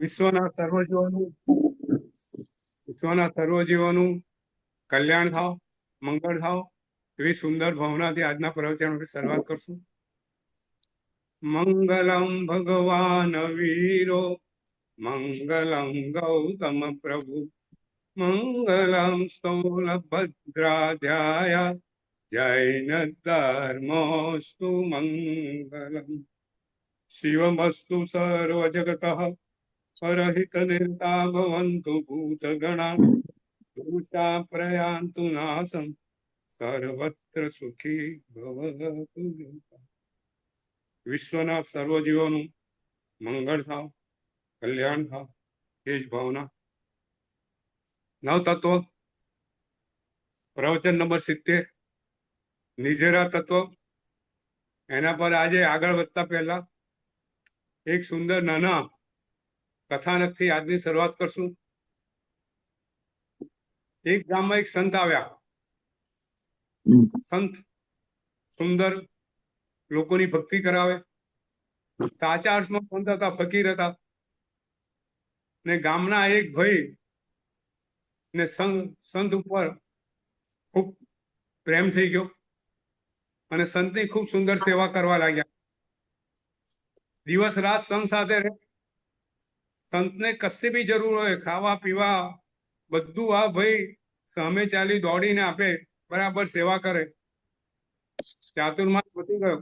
વિશ્વના સર્વજીવોનું કલ્યાણ થાવ, મંગળ થાવ એવી સુંદર ભાવનાથી આજના પ્રવચન શરૂઆત કરશું. મંગલમ ભગવાન વીરો, મંગલમ ગૌતમ પ્રભુ, મંગલમ સ્થૂલભદ્રાધ્યાય, જૈન ધર્મોસ્તુ મંગલમ. શિવમસ્તુ સર્વજગતઃ પરહિત નિર્તા ભવન્તુ ભૂતગણા, દોષા પ્રયાન્તુ નાસં સર્વત્ર સુખી ભવતુ. વિશ્વના સર્વજીવોનું મંગળ થાવ, કલ્યાણ થાવ એ જ ભાવના. નવ તત્વ પ્રવચન નંબર 70 નિજરા તત્વ. એના પર આજે આગળ વધતા પહેલા એક સુંદર નાના કથાનકથી આજની શરૂઆત કરશું. એક ગામમાં એક સંત આવ્યા. સંત સુંદર લોકોની ભક્તિ કરાવે, સાચા અર્થમાં સંત હતા, ફકીર હતા. ને ગામના એક ભાઈ ને સંત ઉપર ખૂબ પ્રેમ થઈ ગયો અને સંતની ખૂબ સુંદર સેવા કરવા લાગ્યા. દિવસ રાત સંત સાથે રહે. સંતને કશે બી જરૂર હોય, ખાવા પીવા બધું આ ભાઈ સામે ચાલી દોડીને આપે, બરાબર સેવા કરે. ચાતુર્માસ પતી ગયો.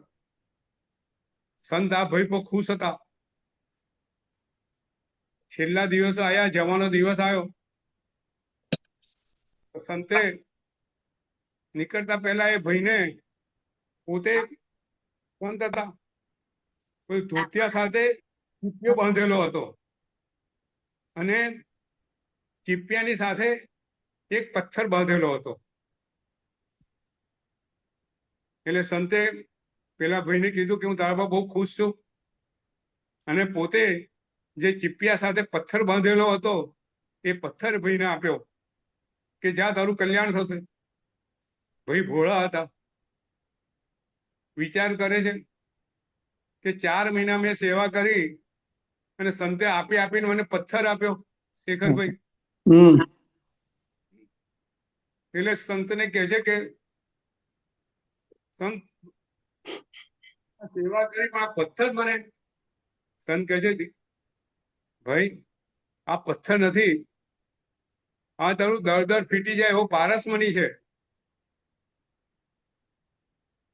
સંત આ ભાઈ પર ખુશ હતા. છેલ્લા દિવસો આયા, જવાનો દિવસ આવ્યો. સંતે નીકળતા પહેલા એ ભાઈને, પોતે સંત હતા, કોઈ ધોતિયા સાથે ચીપિયો બાંધેલો હતો અને ચીપિયાની સાથે એક પથ્થર બાંધેલો હતો. એટલે સંતે પેલા ભાઈને કીધું કે હું તારા પર બહુ ખુશ છું, અને પોતે જે ચીપિયા સાથે પથ્થર બાંધેલો હતો એ પથ્થર ભાઈને આપ્યો કે જા તારું કલ્યાણ થશે. ભાઈ ભોળા હતા, વિચાર કરે છે કે 4 મહિના મેં સેવા કરી અને સંતે આપીને મને પથ્થર આપ્યો. શેખરભાઈ એટલે સંતને કહે છે કે સંત સેવા કરી પણ આ પથ્થર મને. સંત કહે છે ભાઈ આ પથ્થર નથી, આ તારું દર ફીટી જાય એવો પારસમણી છે.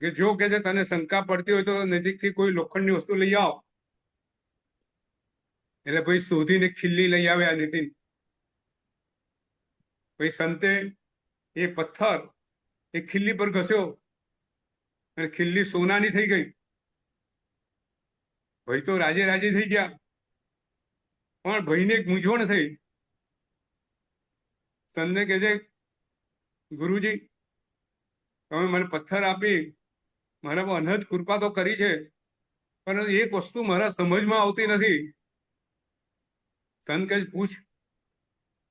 કે જો કે છે તને શંકા પડતી હોય તો નજીકથી કોઈ લોખંડની વસ્તુ લઈ આવ. એટલે ભાઈ શોધીને ખીલ્લી લઈ આવ્યા નીતિન. ભાઈ સંતે એ પથ્થર એ ખીલ્લી પર ઘસ્યો અને ખીલ્લી સોનાની થઈ ગઈ. ભાઈ તો રાજી થઈ ગયા, પણ ભાઈને એક મૂંઝવણ થઈ. સંતે કહે છે ગુરુજી તમે મને પથ્થર આપી, મારા પર અનહદ કૃપા તો કરી છે, પરંતુ એક વસ્તુ મારા સમજમાં આવતી નથી. સંત કહે પૂછ.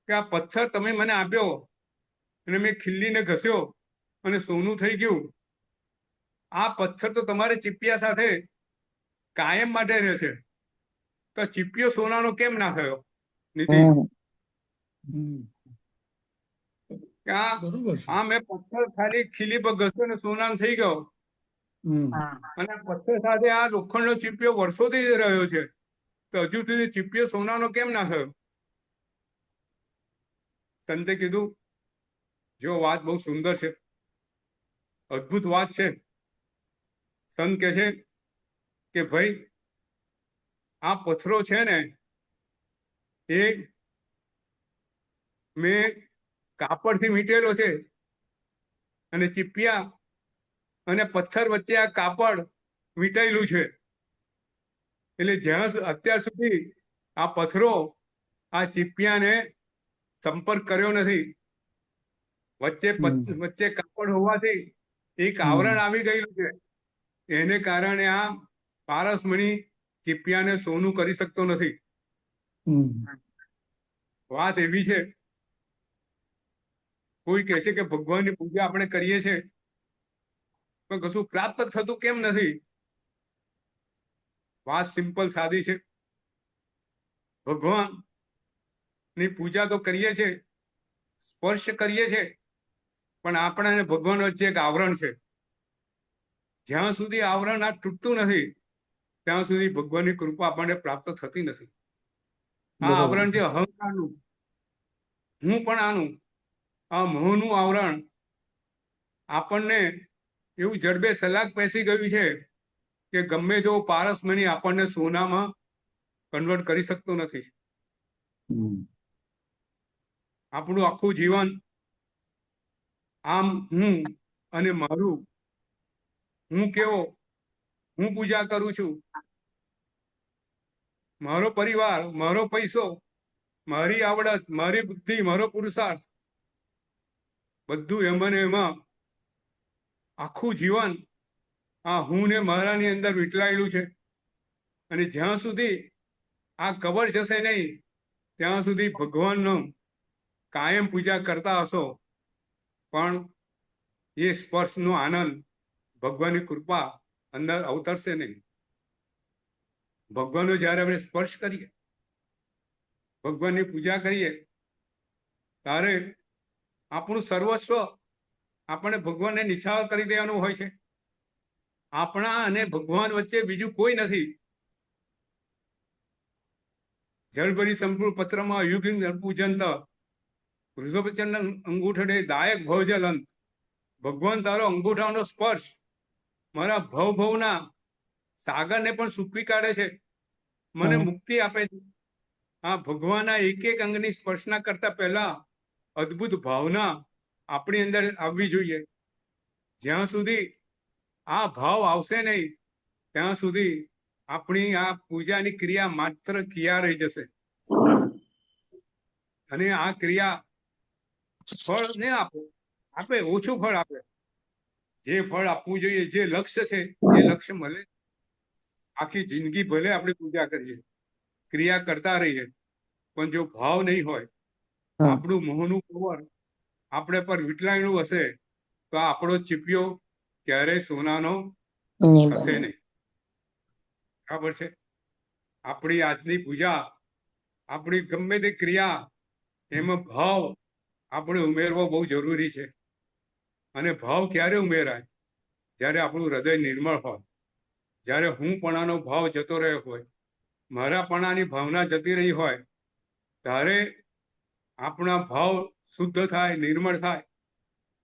કે આ પથ્થર તમે મને આપ્યો અને મેં ખીલ્લીને ઘસ્યો અને સોનું થઈ ગયું. આ પથ્થર તો તમારે ચીપિયા સાથે કાયમ માટે રહેશે, તો ચીપિયો સોનાનો કેમ ના થયો? નીતિન આ મેં પથ્થર ખાલી ખીલી પર ઘસ્યો ને સોનાનો થઈ ગયો, અને પથ્થર સાથે આ લોખંડનો ચીપિયો વર્ષોથી રહ્યો છે, તો હજુ સુધી ચીપિયો સોનાનો કેમ ના થયો? સંતે કીધું જો વાત બહુ સુંદર છે, અદ્ભુત વાત છે. સંત કહે છે કે ભાઈ આ પથ્થરો છે ને એ મેં કાપડથી મીટેલો છે, અને ચીપિયા અને પથ્થર વચ્ચે આ કાપડ વીંટાયેલું છે. એટલે જ્યાં અત્યાર સુધી આ પથ્થરો આ ચીપિયાને સંપર્ક કર્યો નથી. વચ્ચે કાપડ હોવાથી એક આવરણ આવી ગયેલું છે. એને કારણે આ પારસમણી ચીપિયાને સોનું કરી શકતો નથી. વાત એવી છે. કોઈ કહે છે કે ભગવાનની પૂજા આપણે કરીએ છીએ પણ કશું પ્રાપ્ત થતું કેમ નથી? વાત સિમ્પલ સાદી છે. ભગવાન ની પૂજા તો કરીએ છીએ, સ્પર્શ કરીએ છીએ, પણ આપણા અને ભગવાન વચ્ચે એક આવરણ છે. જ્યાં સુધી આવરણ આ તૂટતું નથી ત્યાં સુધી ભગવાનની કૃપા આપણને પ્રાપ્ત થતી નથી. આ આવરણ છે અહંકારનું, હું પણ આનું, આ મોહનું આવરણ આપણને એવું જડબે સલાક પેસી ગયું છે કે ગમે તેવો પારસમણી આપણને સોનામાં કન્વર્ટ કરી શકતો નથી. આપણું આખું જીવન આમ હું અને મારું, હું કેવો, હું પૂજા કરું છું, મારો પરિવાર, મારો પૈસો, મારી આવડત, મારી બુદ્ધિ, મારો પુરુષાર્થ, બધું એમાં એમાં આખું જીવન આ હું ને મારાની અંદર વીંટળાયેલું છે. અને જ્યાં સુધી આ કવર જશે નહીં ત્યાં સુધી ભગવાનનો કાયમ પૂજા કરતા હશો, પણ એ સ્પર્શનો આનંદ, ભગવાનની કૃપા અંદર અવતરશે નહીં. ભગવાનનો જ્યારે આપણે સ્પર્શ કરીએ, ભગવાનની પૂજા કરીએ, ત્યારે આપણું સર્વસ્વ આપણે ભગવાનને નિછાવર કરી દેવાનું હોય છે. આપણા અને ભગવાન વચ્ચે બીજું કોઈ નથી. જળભરી સંપૂર્ણ પત્રમાં યુગિન પૂજંત વૃષભચંદ અંગૂઠડે દાયક ભવજલંત. ભગવાન તારો અંગૂઠાનો સ્પર્શ મારા ભવના સાગરને પણ સૂકવી કાઢે છે, મને મુક્તિ આપે છે. આ ભગવાનના એક એક અંગની સ્પર્શના કરતા પહેલા અદ્ભુત ભાવના આપણી અંદર આવવી જોઈએ. જ્યાં સુધી આ ભાવ આવશે નહીં ત્યાં સુધી આપણી આ પૂજાની ક્રિયા માત્ર ક્રિયા રહી જશે. અને આ ક્રિયા ફળ ને આપે ઓછું ફળ આપે. જે ફળ આપવું જોઈએ, જે લક્ષ્ય છે એ લક્ષ્ય મળે. આખી જિંદગી ભલે આપણે પૂજા કરીએ, ક્રિયા કરતા રહીએ, પણ જો ભાવ નહીં હોય, આપણું મોહનું કવર આપણે પર વીંટળાયેલું હશે તો આપણો ચીપિયો ક્યારેય સોનાનો થશે નહીં. બરાબર છે? આપણી આજની પૂજા, આપણી ગમે તે ક્રિયા, એમાં ભાવ આપણે ઉમેરવો બહુ જરૂરી છે. અને ભાવ ક્યારે ઉમેરાય? જ્યારે આપણું હૃદય નિર્મળ હોય, જ્યારે હુંપણાનો ભાવ જતો રહ્યો હોય, મારાપણાની ભાવના જતી રહી હોય, ત્યારે આપણા ભાવ શુદ્ધ થાય, નિર્મળ થાય,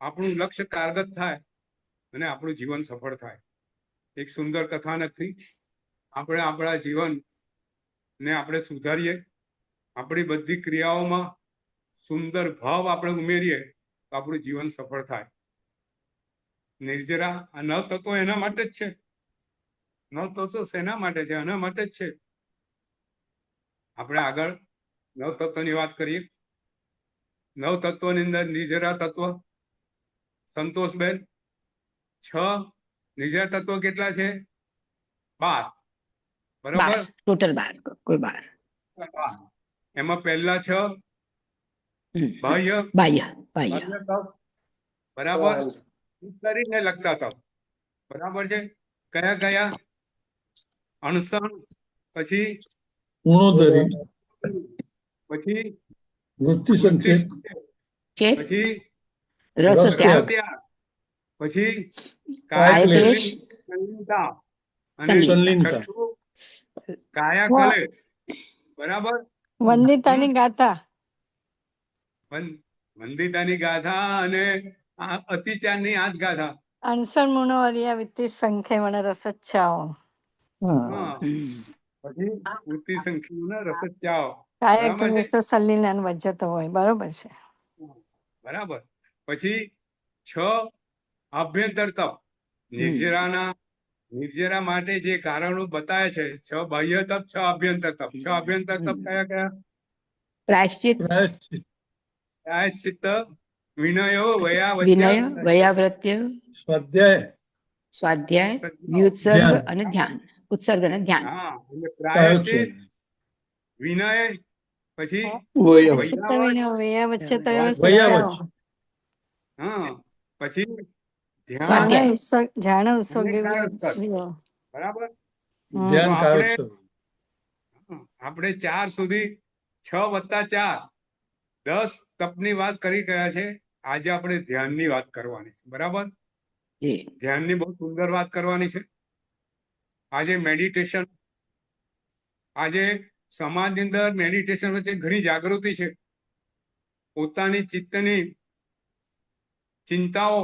આપણું લક્ષ્ય કારગત થાય અને આપણું જીવન સફળ થાય. એક સુંદર કથાનકથી આપણે આપણા જીવનને આપણે સુધારીએ, આપણી બધી ક્રિયાઓમાં સુંદર ભાવ આપણે ઉમેરીએ તો આપણું જીવન સફળ થાય. નિર્જરા આ ન થતો એના માટે જ છે. ન થતો શેના માટે છે? એના માટે જ છે. આપણે આગળ નવ તત્વની વાત કરીએ. નવ તત્વની અંદર નિર્જરા તત્વ, સંતોષબેન, 6 નિર્જરા તત્વ કેટલા છે? 12. બરાબર, ટોટલ 12, કોઈ 12. એમાં પહેલા 6 બાહ્ય તત્વ, બરાબર, શરીરને લગતા તત્વ, બરાબર છે. કયા કયા? અણસણ, પછી પછી વૃત્તિ સંકેત, પછી રસત્યાગ, પછી કાયક્લેશ અને છઠ્ઠું કાયાકલેશ. બરાબર. વંદિતાની ગાથા, વંદિતાની ગાથા અને અતિચારની આજ ગાથા. અણસર મુનો અરિયા વિત્તિ સંખ્ય મને રસચ્છાઓ. પછી વૃત્તિ સંખ્યા રસચ્યાઓ. કાયક સલ્લીન વજ્જતો હોય. બરોબર છે. બરાબર. પછી 6 આભ્યંતર તપ. નિર્જરા માટે જે કારણો બતાવે છે, 6 બાહ્ય તપ, 6 આભ્યંતર તપ. 6 આભ્યંતર તપ કયા કયા? પ્રાયશ્ચિત્ત, વિનયો, વયાવ્રત્ય, સ્વાધ્યાય, વ્યુત્સર્ગ અને ધ્યાન. ઉત્સર્ગ અને ધ્યાન. પ્રાયશ્ચિત, વિનય, પછી પછી ધ્યાન. બરાબર. આપણે 4 સુધી 6 + 4 10 તપની વાત કરી ગયા છે. આજે આપણે ધ્યાનની વાત કરવાની છે. બરાબર? જી ધ્યાનની બહુ સુંદર વાત કરવાની છે. આજે મેડિટેશન, આજે સમાજની અંદર મેડિટેશન વચ્ચે ઘણી જાગૃતિ છે. પોતાની ચિત્તની ચિંતાઓ,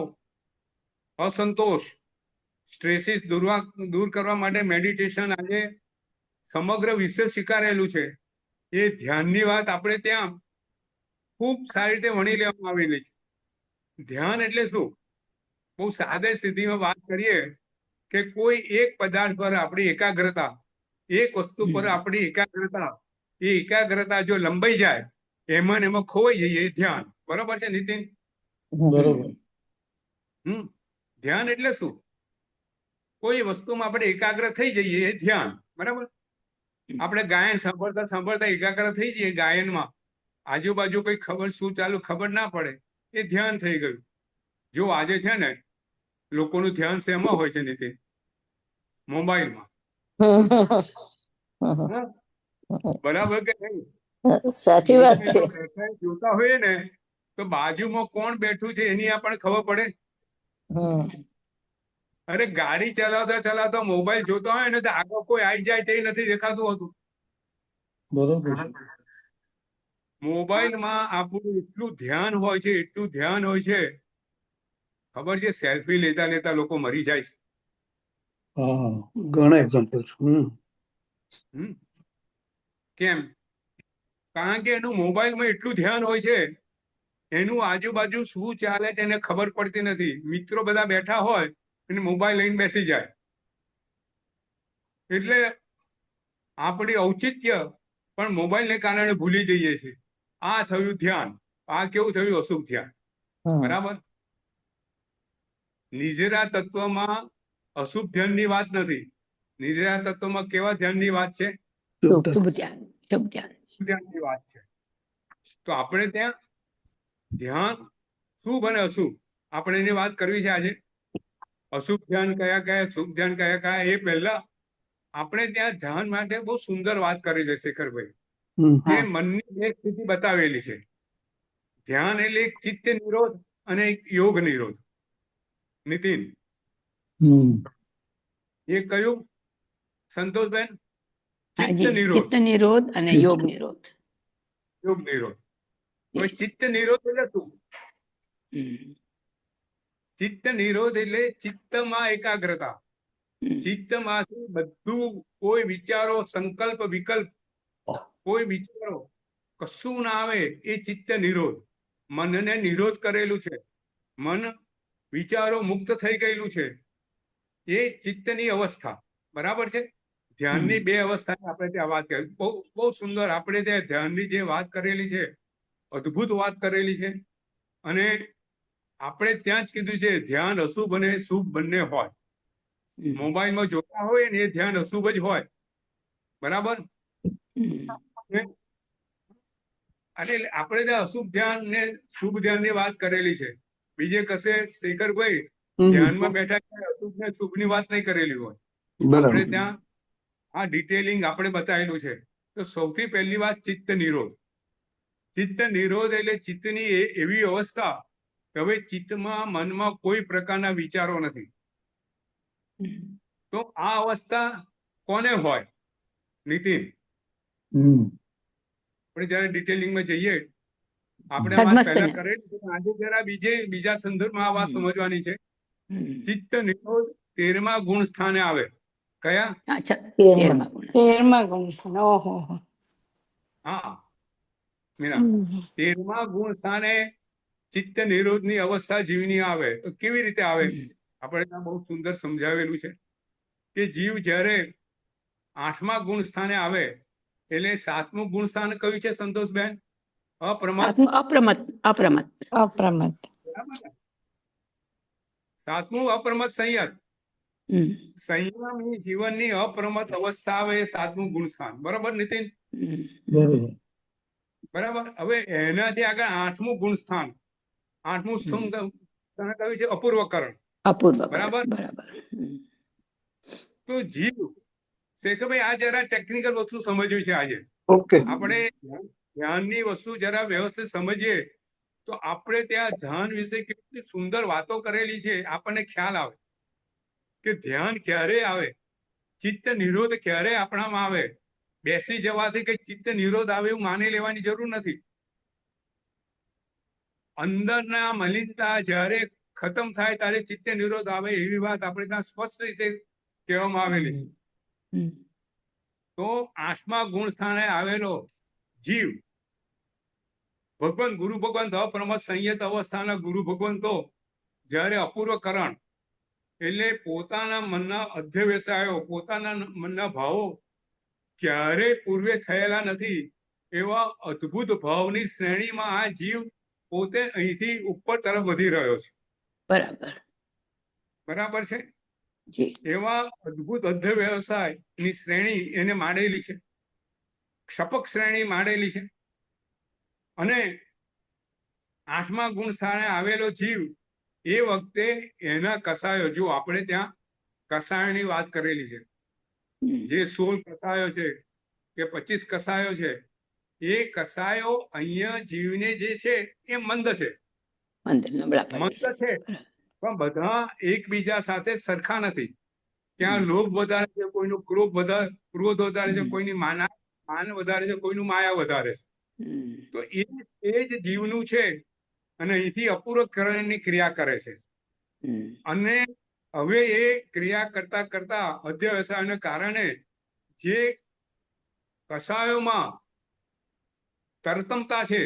અસંતોષ, સ્ટ્રેસીસ દૂર કરવા માટે મેડિટેશન આજે સમગ્ર વિશ્વ સ્વીકારેલું છે. એ ધ્યાનની વાત આપણે ત્યાં ખૂબ સારી રીતે વણી લેવામાં આવેલી છે. ધ્યાન એટલે શું? બહુ સાદે સીધીમાં વાત કરીએ કે કોઈ એક પદાર્થ પર આપણી એકાગ્રતા, એક વસ્તુ પર આપણી એકાગ્રતા, એ એકાગ્રતા જો લંબાઈ જાય, એમાં ને એમાં ખોવાઈ જઈએ, એ ધ્યાન. બરોબર છે નીતિન? બરોબર. ધ્યાન એટલે શું? કોઈ વસ્તુમાં આપણે એકાગ્ર થઈ જઈએ, એ ધ્યાન. બરાબર? આપણે ગાયન સાંભળતા સાંભળતા એકાગ્ર થઈ જઈએ ગાયનમાં, આજુબાજુ કઈ ખબર શું ચાલુ ખબર ના પડે, એ ધ્યાન થઈ ગયું. જો આજે છે ને લોકોનું ધ્યાન શેમાં હોય છે નીતિન? મોબાઈલમાં. બરાબર કે નહીં? સાચી વાત છે. બેઠા જોતા હોઈએ ને તો બાજુમાં કોણ બેઠું છે એની આપણને ખબર પડે. અરે ગાડી ચલાવતા ચલાવતા મોબાઈલ જોતા હોય ને તો આગળ કોઈ આવી જાય તે નથી દેખાતું હોતું. બરોબર. મોબાઈલમાં આપણું એટલું ધ્યાન હોય છે, એટલું ધ્યાન હોય છે. ખબર છે સેલ્ફી લેતા લેતા લોકો મરી જાય છે. હા, ઘણા એક્ઝામ્પલ છે. કેમ? કારણ કે એનું મોબાઈલમાં એટલું ધ્યાન હોય છે, એનું આજુબાજુ શું ચાલે છે એને ખબર પડતી નથી. મિત્રો બધા બેઠા હોય અને મોબાઈલ લઈને બેસી જાય. એટલે આપણી ઔચિત્ય પણ મોબાઈલને કારણે ભૂલી જઈએ છીએ. આ થયું ધ્યાન. આ કેવું થયું? અશુભ ધ્યાન. બરાબર? નિજરા તત્વમાં અશુભ ધ્યાનની વાત નથી. નિજરા તત્વમાં કેવા ધ્યાનની વાત છે? શુભ ધ્યાન, શુભ ધ્યાન. ધ્યાનની વાત છે. તો આપણે ત્યાં ધ્યાન શુભ અને અશુભ, આપણે એની વાત કરવી છે આજે. અશુભ ધ્યાન કયા કયા, શુભ ધ્યાન કયા કયા, એ પહેલા આપણે ત્યાં ધ્યાન માટે બહુ સુંદર વાત કરી છે શેખરભાઈ. જે મનની એક સ્થિતિ બતાવેલી છે. ધ્યાન એટલે એક ચિત્ત નિરોધ અને એક યોગ નિરોધ. નીતિન, એ કયું સંતોષબેન? ચિત્ત નિરોધ. ચિત્ત નિરોધ અને યોગ નિરોધ. યોગ નિરોધ. હવે ચિત્ત નિરોધ એટલે શું? ચિત્ત નિરોધ એટલે ચિત્તમાં એકાગ્રતા. ચિત્તમાંથી બધું કોઈ વિચારો, સંકલ્પ, વિકલ્પ, કોઈ વિચારો કશું ના આવે, એ ચિત્ત નિરોધ. મનને નિરોધ કરેલું છે. મન વિચારો મુક્ત થઈ ગયેલું છે. એ ચિત્તની અવસ્થા. બરાબર છે? ધ્યાનની બે અવસ્થાની આપણે ત્યાં વાત કરી. બહુ બહુ સુંદર આપણે ત્યાં ધ્યાનની જે વાત કરેલી છે, અદ્ભુત વાત કરેલી છે. અને આપણે ત્યાં જ કીધું છે ધ્યાન અશુભ અને શુભ બંને હોય. મોબાઈલમાં જોતા હોય ને એ ધ્યાન અશુભ જ હોય. બરાબર? અને આપણે ત્યાં અશુભ ધ્યાન ને શુભ ધ્યાનની વાત કરેલી છે. બીજે કશે શેખરભાઈ ધ્યાનમાં બેઠા અશુભ ને શુભ ની વાત નહીં કરેલી હોય. આપણે ત્યાં આ ડિટેલિંગ આપણે બતાવેલું છે. તો સૌથી પહેલી વાત ચિત્ત નિરોધ. ચિત્ત નિરોધ એટલે ચિત્તની એવી અવસ્થા કે હવે ચિત્તમાં, મનમાં કોઈ પ્રકારના વિચારો નથી. તો આ અવસ્થા કોને હોય નીતિન? આપણે જયારે ડિટેલિંગમાં જઈએ, આપણે વાત પહેલા કરેલી, આજે જરા બીજા સંદર્ભમાં આ વાત સમજવાની છે. ચિત્ત નિરોધ 13મા ગુણ સ્થાને આવે. કયા? 13મા ગુણ સ્થાને. ઓહો. હા મીરા, 13મા ગુણ સ્થાને ચિત્ત નિરોધની અવસ્થા જીવની આવે. તો કેવી રીતે આવે? આપણે ત્યાં બહુ સુંદર સમજાવેલું છે કે જીવ જ્યારે 8મા ગુણ સ્થાને આવે એટલે 7મું ગુણ સ્થાન કયું છે સંતોષબેન? અપ્રમત્ત. અપ્રમત્ત. 7મું અપ્રમત્ત સંયત. સંયમ જીવનની અપ્રમત્ત અવસ્થા આવે, 7મું ગુણ સ્થાન. બરોબર નીતિન? બરાબર. હવે એનાથી આગળ 8મું ગુણ સ્થાન. 8મું સ્થાન કયું છે? અપૂર્વકરણ. બરાબર. તો જીવ શેખરભાઈ આ જરા ટેકનિકલ વસ્તુ સમજવી છે આજે. ઓકે. આપણે ધ્યાનની વસ્તુ જરા વ્યવસ્થિત સમજીએ તો આપણે ત્યાં ધ્યાન વિશે કેટલી સુંદર વાતો કરેલી છે, આપણને ખ્યાલ આવે કે ધ્યાન ક્યારે આવે, ચિત્ત નિરોધ ક્યારે આપણામાં આવે. બેસી જવાથી કઈ ચિત્ત નિરોધ આવે એવું માની લેવાની જરૂર નથી. અંદરના મલિનતા જ્યારે ખતમ થાય ત્યારે ચિત્ત નિરોધ આવે એવી વાત આપણે ત્યાં સ્પષ્ટ રીતે કહેવામાં આવેલી છે. તો 8મા ગુણ સ્થાને આવેલો જીવ ભગવાન ગુરુ ભગવાન અપ્રમદ સંયત અવસ્થાના ગુરુ ભગવંતો જ્યારે અપૂર્વકરણ એટલે પોતાના મનના અધ્યવસાયો, પોતાના મનના ભાવો ક્યારે પૂર્વે થયેલા નથી એવા અદ્ભુત ભાવની શ્રેણીમાં આ જીવ પોતે અહીંથી ઉપર તરફ વધી રહ્યો છે. બરાબર છે. એવા અદ્ભુત અધ્યવસાયની શ્રેણી એને માંડેલી છે, ક્ષપક શ્રેણી માંડેલી છે. અને 8મા ગુણ સ્થાને આવેલો જીવ એ વખતે એના કસાયો, જો આપણે ત્યાં કસાયોની વાત કરેલી છે, જે 16 કસાયો છે કે 25 કસાયો છે, એ કસાયો અહીંયા જીવને જે છે એ મંદ છે, પણ બધા એકબીજા સાથે સરખા નથી. ત્યાં લોભ વધારે છે, કોઈનો ક્રોધ વધારે છે, કોઈની માન વધારે છે, કોઈનું માયા વધારે છે. તો એ જ જીવનું છે અને અહીંથી અપૂર્વકરણની ક્રિયા કરે છે. અને હવે એ ક્રિયા કરતા કરતા અધ્યવસાયને કારણે જે કસાયોમાં તરતમતા છે,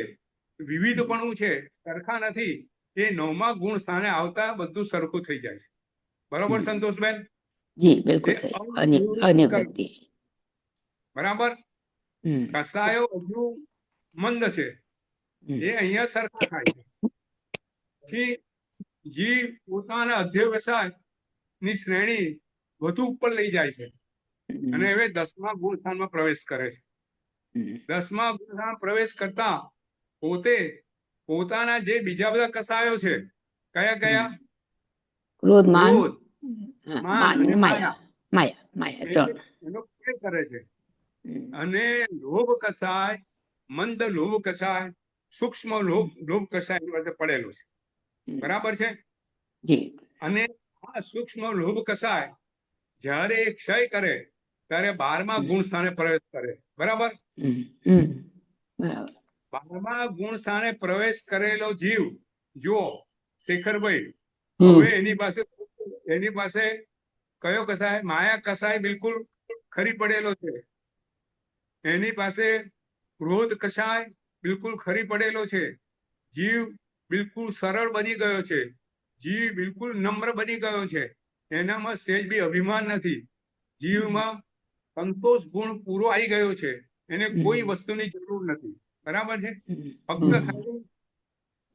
વિવિધપણું છે, સરખા નથી, એ 9મા ગુણ સ્થાને આવતા બધું સરખું થઈ જાય છે. બરોબર સંતોષબેન? બરાબર. કસાયો હજુ મંદ છે, એ અહીંયા સરખા થાય છે. પછી જીવ પોતાના અધ્યવસાય ની શ્રેણી વધુ ઉપર લઈ જાય છે અને હવે 10મા ગુણ સ્થાનમાં પ્રવેશ કરે છે. 10મા ગુણ સ્થાન પ્રવેશ કરતા પોતે પોતાના જે બીજા બધા કસાયો છે, કયા કયા? ક્રોધ, માન અને માયા, એનો પ્રયોગ કરે છે. અને લોભ કસાય, મંદ લોભ કસાય, સૂક્ષ્મ લોભ કસાય એની વચ્ચે પડેલો છે. બરાબર છે. અને આ સૂક્ષ્મ લોભ કસાય જ્યારે એ ક્ષય કરે ત્યારે 12મા ગુણ સ્થાને પ્રવેશ કરે છે. બરાબર. 12મા ગુણ સ્થાને પ્રવેશ કરેલો જીવ, જુઓ શેખરભાઈ, હવે એની પાસે કયો કસાય? માયા કસાય બિલકુલ ખરી પડેલો છે. એની પાસે ક્રોધ કસાય બિલકુલ ખરી પડેલો છે. જીવ બિલકુલ સરળ બની ગયો છે. જીવ બિલકુલ નમ્ર બની ગયો છે. એનામાં સહેજ બી અભિમાન નથી. જીવમાં સંતોષ ગુણ પૂરો આવી ગયો છે. એને કોઈ વસ્તુની જરૂર નથી. બરાબર છે. ફક્ત ખાલી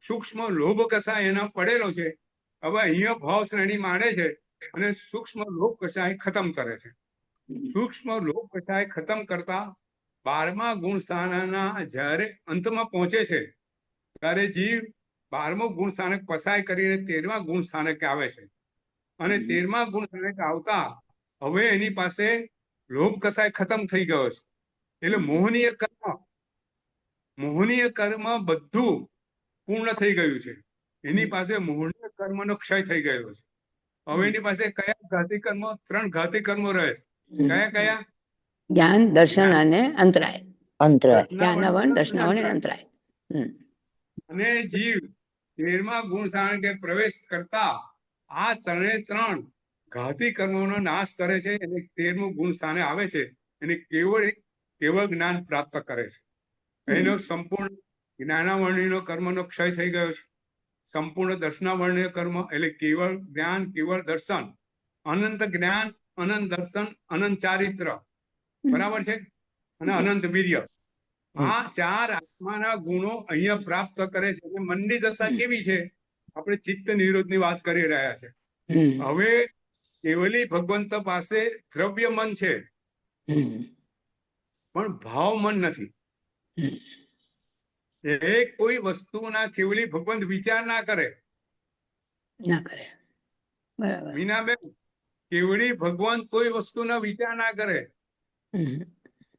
સૂક્ષ્મ લોભ કસાય એના પડેલો છે. હવે અહીંયા ભાવ શ્રેણી માંડે છે અને સૂક્ષ્મ લોભ કસાય ખતમ કરે છે. સૂક્ષ્મ લોભ કસાય ખતમ કરતા 12મા ગુણ સ્થાનના જ્યારે અંતમાં પહોંચે છે ત્યારે જીવ 12મો ગુણ સ્થાનક પસાય કરીને 13મા ગુણ સ્થાનકે આવે છે. અને 13મા ગુણ સ્થાનકે આવતા હવે એની પાસે લોભ કસાય ખતમ થઈ ગયો છે. એટલે મોહનીય કર્મ બધું પૂર્ણ થઈ ગયું છે. એની પાસે મોહનીય કર્મનો ક્ષય થઈ ગયો છે. હવે એની પાસે કયા ઘાતી કર્મો? 3 ઘાતી કર્મો રહે છે. કયા કયા? જ્ઞાન, દર્શન અને અંતરાય. અને જીવ 13મા ગુણ સ્થાનકે પ્રવેશ કરતા આ 3 ઘાતી કર્મોનો નાશ કરે છે અને 13મું ગુણ સ્થાને આવે છે અને કેવળ જ્ઞાન પ્રાપ્ત કરે છે. એનો સંપૂર્ણ જ્ઞાનાવર્ણીનો કર્મનો ક્ષય થઈ ગયો છે. સંપૂર્ણ દર્શનાવર્ણીય કર્મ એટલે કેવળ જ્ઞાન, કેવળ દર્શન, અનંત જ્ઞાન, અનંત દર્શન, અનંત ચારિત્ર. બરાબર છે. અને અનંત વીર્ય. આ 4 આત્માના ગુણો અહીંયા પ્રાપ્ત કરે છે. અને મનની દશા કેવી છે? આપણે ચિત્ત નિરોધની વાત કરી રહ્યા છે. હવે કેવલી ભગવંત પાસે દ્રવ્ય મન છે પણ ભાવ મન નથી. એ કોઈ વસ્તુના કેવલી ભગવંત વિચાર ના કરે. મીનાબેન, કેવડી ભગવાન કોઈ વસ્તુના વિચાર ના કરે. હમ.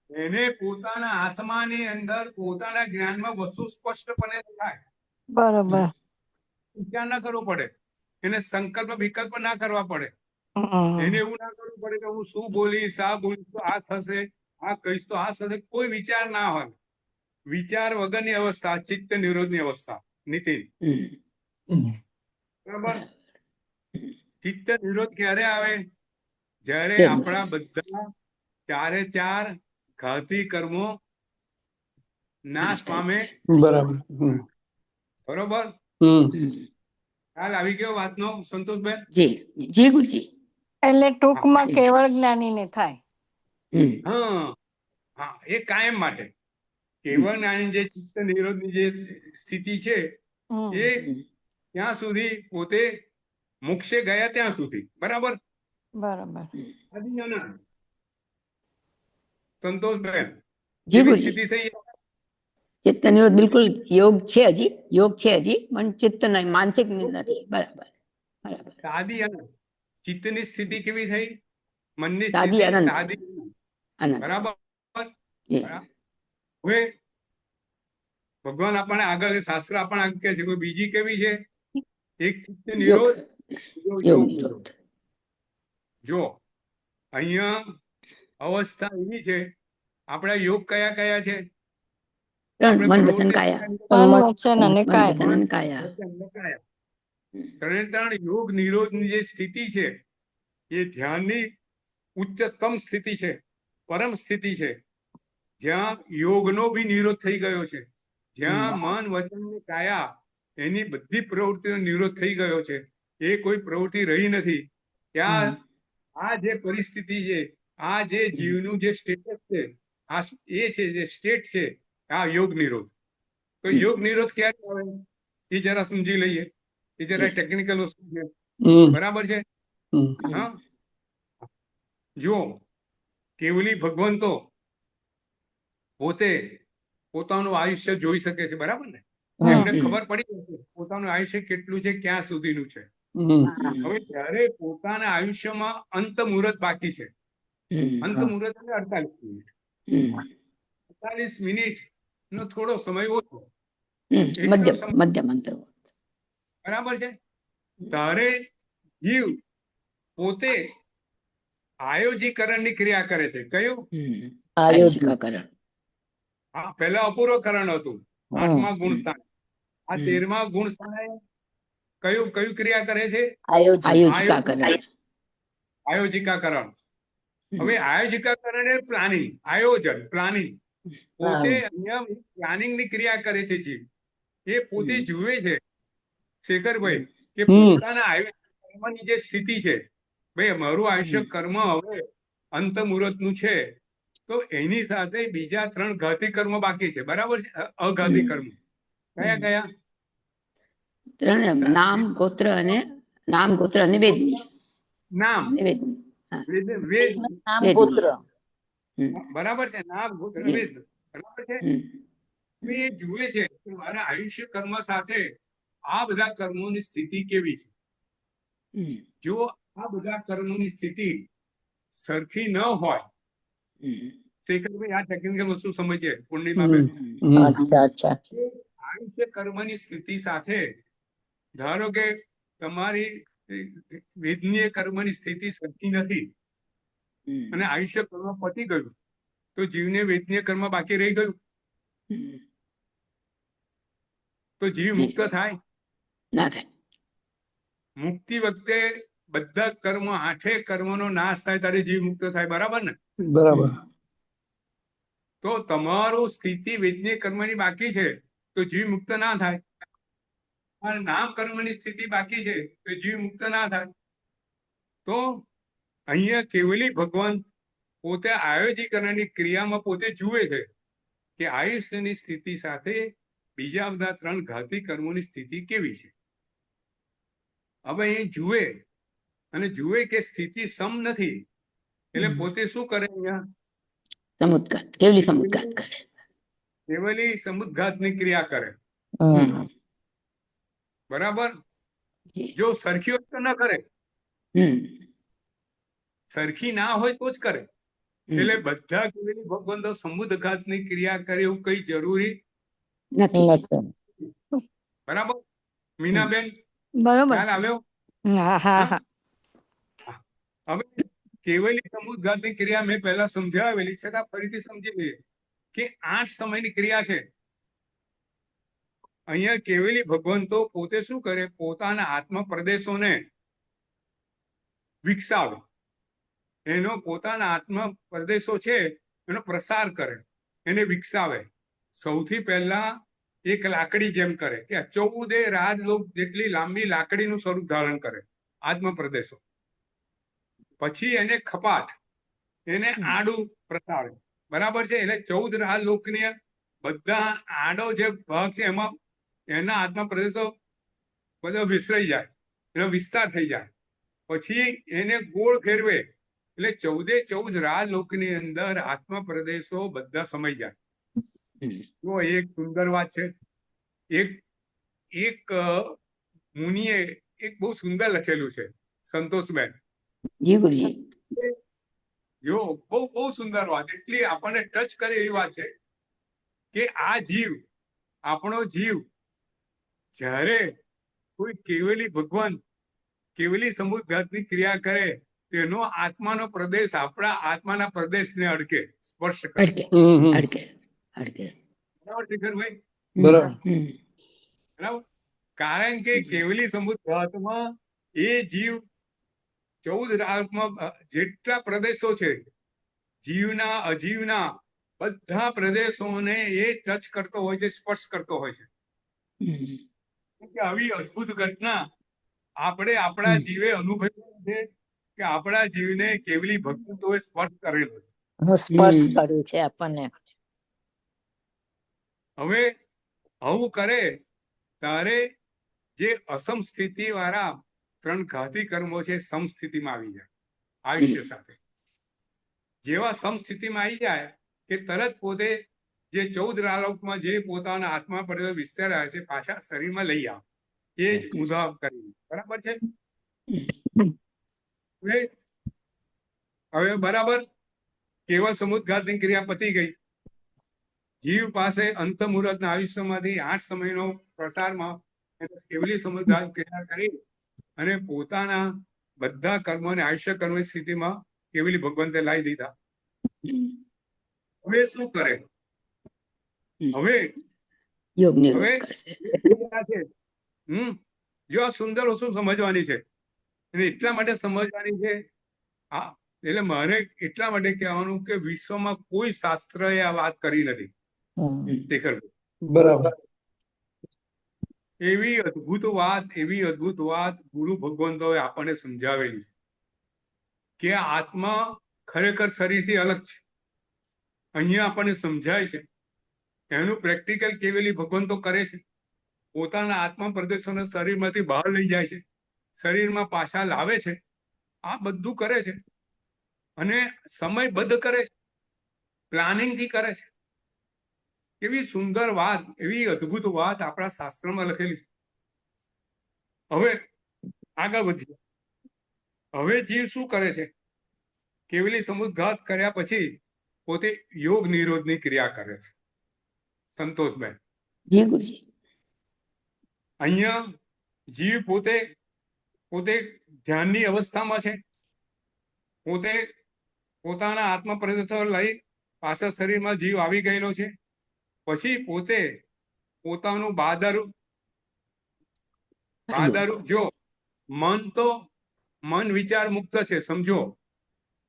એને પોતાના આત્માની અંદર પોતાના જ્ઞાનમાં વસ્તુ સ્પષ્ટપણે થાય. બરોબર. વિચાર ના કરવો પડે, એને સંકલ્પ વિકલ્પ ના કરવા પડે. હમ. એને એવું ના કરવું પડે કે હું શું બોલીશ, આ બોલીશ તો આ થશે, આ કહીશ તો આ થશે. કોઈ વિચાર ના હોય. વિચાર વગરની અવસ્થા ચિત્ત નિરોધની અવસ્થા. નીતિન, હમ. બરાબર? ચિત્ત નિરોધ ક્યારે આવે? જ્યારે કેમ? આપણા બધા ચારે ચાર ઘાતી કર્મો નાશ પામે. બરાબર. બરોબર? હમ. હમ. ખ્યાલ આવી ગયો વાતનો, સંતોષબેન? જી જી ગુરુજી. એટલે ટૂંકમાં હા. કેવળ જ્ઞાનીને થાય. હમ. હા હા, એ કાયમ માટે. કેવળ જ્ઞાની જે ચિત્ત નિરોધની જે સ્થિતિ છે હમ. એ ત્યાં સુધી પોતે મોક્ષે ગયા ત્યાં સુધી. બરાબર? બરોબર. આદિ અનંત. સંતોષબેન, જી એવી ગુરુજી. સ્થિતિ થઈ. ચિત્ત નિરોધ બિલકુલ યોગ છે હજી, યોગ છે હજી, પણ ચિત્ત નહીં, માનસિક નથી. બરાબર બરાબર. સાદી અનંત. ચિત્તની સ્થિતિ કેવી થઈ? મનની સાદી સ્થિતિ અનંત. સાદી. અનંત. બરાબર? જી. હવે ભગવાન આપણને આગળ શાસ્ત્ર આપણને આગળ કહે છે કોઈ બીજી કેવી છે? એક ચિત્ત યોગ નિરોધ, બીજો યોગ યોગ નિરોધ. નિરોધ. જો અહીંયા અવસ્થા એવી છે, આપણા યોગ કયા કયા છે? ત્રણ: આપણે મન વચન પ્રવૃત્તિ કાયા. મન વચન અને મન કાય. વચન અને કાયા. કાયા. ત્રણે ત્રણ યોગ નિરોધની જે સ્થિતિ છે એ ધ્યાનની ઉચ્ચતમ સ્થિતિ છે, પરમ સ્થિતિ છે, જ્યાં યોગનો બી નિરોધ થઈ ગયો છે, જ્યાં મન વચન અને કાયા એની બધી પ્રવૃત્તિનો નિરોધ થઈ ગયો છે. એ કોઈ પ્રવૃત્તિ રહી નથી. ત્યાં આ જે પરિસ્થિતિ છે, આ જે જીવનું જે સ્ટેટસ છે, આ એ છે જે સ્ટેટ છે, આ યોગ નિરોધ. તો યોગ નિરોધ ક્યારે આવે એ જરા સમજી લઈએ. એ જરા ટેકનિકલ વસ્તુ છે. બરાબર છે? હા, જો કેવલી ભગવંતો પોતે પોતાનું આયુષ્ય જોઈ શકે છે. બરાબર ને? એમને ખબર પડી જશે પોતાનું આયુષ્ય કેટલું છે, ક્યાં સુધીનું છે. હવે જ્યારે પોતાના આયુષ્યમાં અંત મુહૂર્ત બાકી છે, અંત મુહૂર્ત એટલે 48 મિનિટ. 48 મિનિટ નો થોડો સમય ઓછો, એટલો સમય. મધ્યમ અંતર. બરાબર છે? તારે જીવ પોતે આયોજીકરણની ક્રિયા કરે છે. કયું? આયોજિકાકરણ. હા, પહેલા અપૂર્વકરણ હતું, 8મા ગુણસ્થાન. આ 13મા ગુણસ્થાને કયું કયું ક્રિયા કરે છે? આયોજિકાકરણ. આયોજિકાકરણ. હવે આયોજિકાકરણ એ પ્લાનિંગ, આયોજન, પ્લાનિંગ. પોતે અહીંયા પ્લાનિંગ ની ક્રિયા કરે છે જીવ. એ પોતે જુએ છે શેખરભાઈ કે પોતાના આયુષ્ય કર્મની જે સ્થિતિ છે, ભાઈ મારું આયુષ્ય કર્મ હવે અંત મુહૂર્ત નું છે, તો એની સાથે બીજા 3 ઘાતી કર્મ બાકી છે. બરાબર છે? અઘાતી કર્મ કયા કયા? ત્રણ: નામ, ગોત્ર અને વેદની. નામ, વેદની. વેદ. બરાબર છે? નામ, ગોત્ર, વેદ. બરાબર છે? એ જુએ છે કે મારા આયુષ્ય કર્મ સાથે આ બધા કર્મોની સ્થિતિ કેવી છે. જો આ બધા કર્મોની સ્થિતિ સરખી ન હોય, શેખરભાઈ આ ટેકનિકલ વસ્તુ સમજે પૂર્ણિમાબેન. આયુષ્ય કર્મની સ્થિતિ સાથે ધારો કે તમારી વેદનીય કર્મની સ્થિતિ સરખી નથી અને આયુષ્ય કર્મ પતી ગયું, તો જીવને વેદનીય કર્મ બાકી રહી ગયું, તો જીવ મુક્ત થાય? ના થાય. મુક્તિ વખતે બધા કર્મ 8 કર્મનો નાશ થાય ત્યારે જીવ મુક્ત થાય. બરાબર ને? બરાબર. તો તમારું સ્થિતિ વેદનીય કર્મની બાકી છે તો જીવ મુક્ત ના થાય. અને નામ કર્મની સ્થિતિ બાકી છે તો જીવ મુક્ત ના થાય. તો અહીંયા કેવલી ભગવાન પોતે આયોજીકરણની ક્રિયામાં પોતે જુએ છે કે આયુષ્યની સ્થિતિ સાથે બીજા બધા 3 ઘાતી કર્મોની સ્થિતિ કેવી છે. હવે એ જુએ અને જુએ કે સ્થિતિ સમ નથી, એટલે પોતે શું કરે? અહીંયા સમુદ્ઘાત, કેવલી સમુદ્ઘાત કરે. કેવલી સમુદ્ઘાતની ક્રિયા કરે. બરાબર? જો સરખી હોય તો ન કરે, સરખી ના હોય તો જ કરે. એટલે બધા કેવલી ભગવંતો સમુદ્રઘાતની ક્રિયા કરે એવું કઈ જરૂરી નથી. બરાબર મીનાબેન બરોબર ખ્યાલ છે. આવ્યો? હા હા હા? હા. હવે કેવલી સમુદ્રઘાતની ક્રિયા મેં પહેલા સમજાવેલી છતાં ફરીથી સમજી લઈએ કે 8 સમયની ક્રિયા છે. અહીંયા કેવલી ભગવંતો પોતે શું કરે, પોતાના આત્મ પ્રદેશોને વિકસાવે, એનો પોતાના આત્મ પ્રદેશો છે એનો પ્રસાર કરે, એને વિકસાવે. સૌથી પહેલા એક લાકડી જેમ કરે કે 14 રાજલોક જેટલી લાંબી લાકડીનું સ્વરૂપ ધારણ કરે આત્મ પ્રદેશો. પછી એને ખપાટ, એને આડું પ્રસારે. બરાબર છે? એટલે 14 રાજલોકની બધા આડો જે ભાગ છે એમાં એના આત્મ પ્રદેશો બધો વિસરાઈ જાય, એનો વિસ્તાર થઈ જાય. પછી એને ગોળ ફેરવે એટલે 14 રાજલોકની અંદર આત્મ પ્રદેશો બધા સમાઈ જાય. જો એક સુંદર વાત છે. એક મુનિએ એક બહુ સુંદર લખેલું છે, સંતોષબેન. જી ગુરુજી. જો બહુ બહુ સુંદર વાત, એટલી આપણને ટચ કરે એવી વાત છે કે આ જીવ, આપણો જીવ જ્યારે કોઈ કેવલી ભગવાન કેવલી સમુદ્રઘાતની ક્રિયા કરે તેનો આત્માનો પ્રદેશ આપણા આત્માના પ્રદેશને અડકે, સ્પર્શ કરે. અડકે. બરાબર શેખરભાઈ? બરાબર. બરાબર. કારણ કે કેવલી સમુદ્રઘાતમાં એ જીવ 14 રાજમાં જેટલા પ્રદેશો છે, જીવના અજીવના બધા પ્રદેશોને એ ટચ કરતો હોય છે, સ્પર્શ કરતો હોય છે. કે આવી અદ્ભુત ઘટના આપણે આપણા જીવે અનુભવી છે કે આપણા જીવને કેવલી ભગવંતોએ સ્પર્શ કરેલો છે. સ્પર્શ કર્યું છે આપણને. હવે આવું કરે ત્યારે જે અસમ સ્થિતિ વાળા 3 ઘાતી કર્મો છે સમસ્થિતિમાં આવી જાય આયુષ્ય સાથે. જેવા સમસ્થિતિમાં આવી જાય કે તરત પોતે જે 14 રાજલોકમાં જે પોતાના આત્મા પર વિસ્તર્યા છે પાછા શરીરમાં લઈ આવે. એ જ ઉધાવ કરી. બરાબર છે? હવે બરાબર કેવલ સમુદ્રઘાતની ક્રિયા પતી ગઈ. જીવ પાસે અંત મુહૂર્તના આયુષ્યમાંથી 8 સમયનો પ્રસારમાં કેવલી સમુદ્રઘાત ક્રિયા કરી અને પોતાના બધા કર્મોને આયુષ્ય કર્મની સ્થિતિમાં કેવલી ભગવંતે લાવી દીધા. હવે શું કરે? હવે યોગ નિરોધ હવે કરશે. જો આ સુંદર વસ્તુ સમજવાની છે અને એટલા માટે સમજવાની છે. હા, એટલે મારે એટલા માટે કહેવાનું કે વિશ્વમાં કોઈ શાસ્ત્રએ આ વાત કરી નથી. શેખરભાઈ, બરાબર. એવી અદ્ભુત વાત ગુરુ ભગવંતોએ આપણને સમજાવેલી છે કે આત્મા ખરેખર શરીરથી અલગ છે. અહીંયા આપણને સમજાય છે. એનું પ્રેક્ટિકલ કેવલી ભગવંતો કરે છે. પોતાના આત્મા પ્રદેશોને શરીરમાંથી બહાર લઈ જાય છે, શરીરમાં પાછા લાવે છે. આ બધું કરે છે અને સમયબદ્ધ કરે છે, પ્લાનિંગથી કરે છે. એવી સુંદર વાત, એવી અદ્ભુત વાત આપણા શાસ્ત્રમાં લખેલી છે. હવે આગળ વધીએ. હવે જીવ શું કરે છે? કેવલી સમુદ્રઘાત કર્યા પછી પોતે યોગ નિરોધની ક્રિયા કરે છે. સંતોષબેન, જી ગુરુજી. અહીંયા જીવ પોતે ધ્યાનની અવસ્થામાં છે. પોતે પોતાના આત્મ પ્રદેશો લઈ પાછા શરીરમાં જીવ આવી ગયેલો છે. પછી પોતે પોતાનું બાદરું જો મન વિચાર મુક્ત છે, સમજો.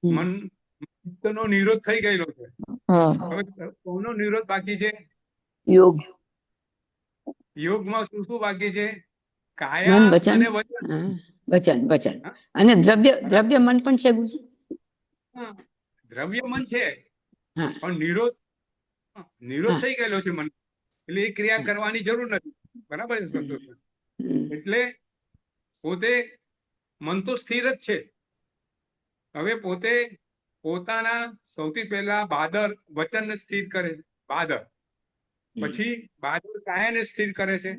મનનો નિરોધ થઈ ગયેલો છે. હવે કોનો નિરોધ બાકી છે? યોગમાં શું શું બાકી છે? કાયા અને વચન. અને દ્રવ્ય મન પણ છે ગુરુજી. દ્રવ્ય મન છે પણ નિરોધ થઈ ગયેલો છે મન, એટલે એ ક્રિયા કરવાની જરૂર નથી. બરાબર છે સંતોષ? એટલે પોતે મન તો સ્થિર જ છે. હવે પોતે પોતાના સૌથી પહેલા વચનને સ્થિર કરે છે, બાદર. પછી બાદર કાયાને સ્થિર કરે છે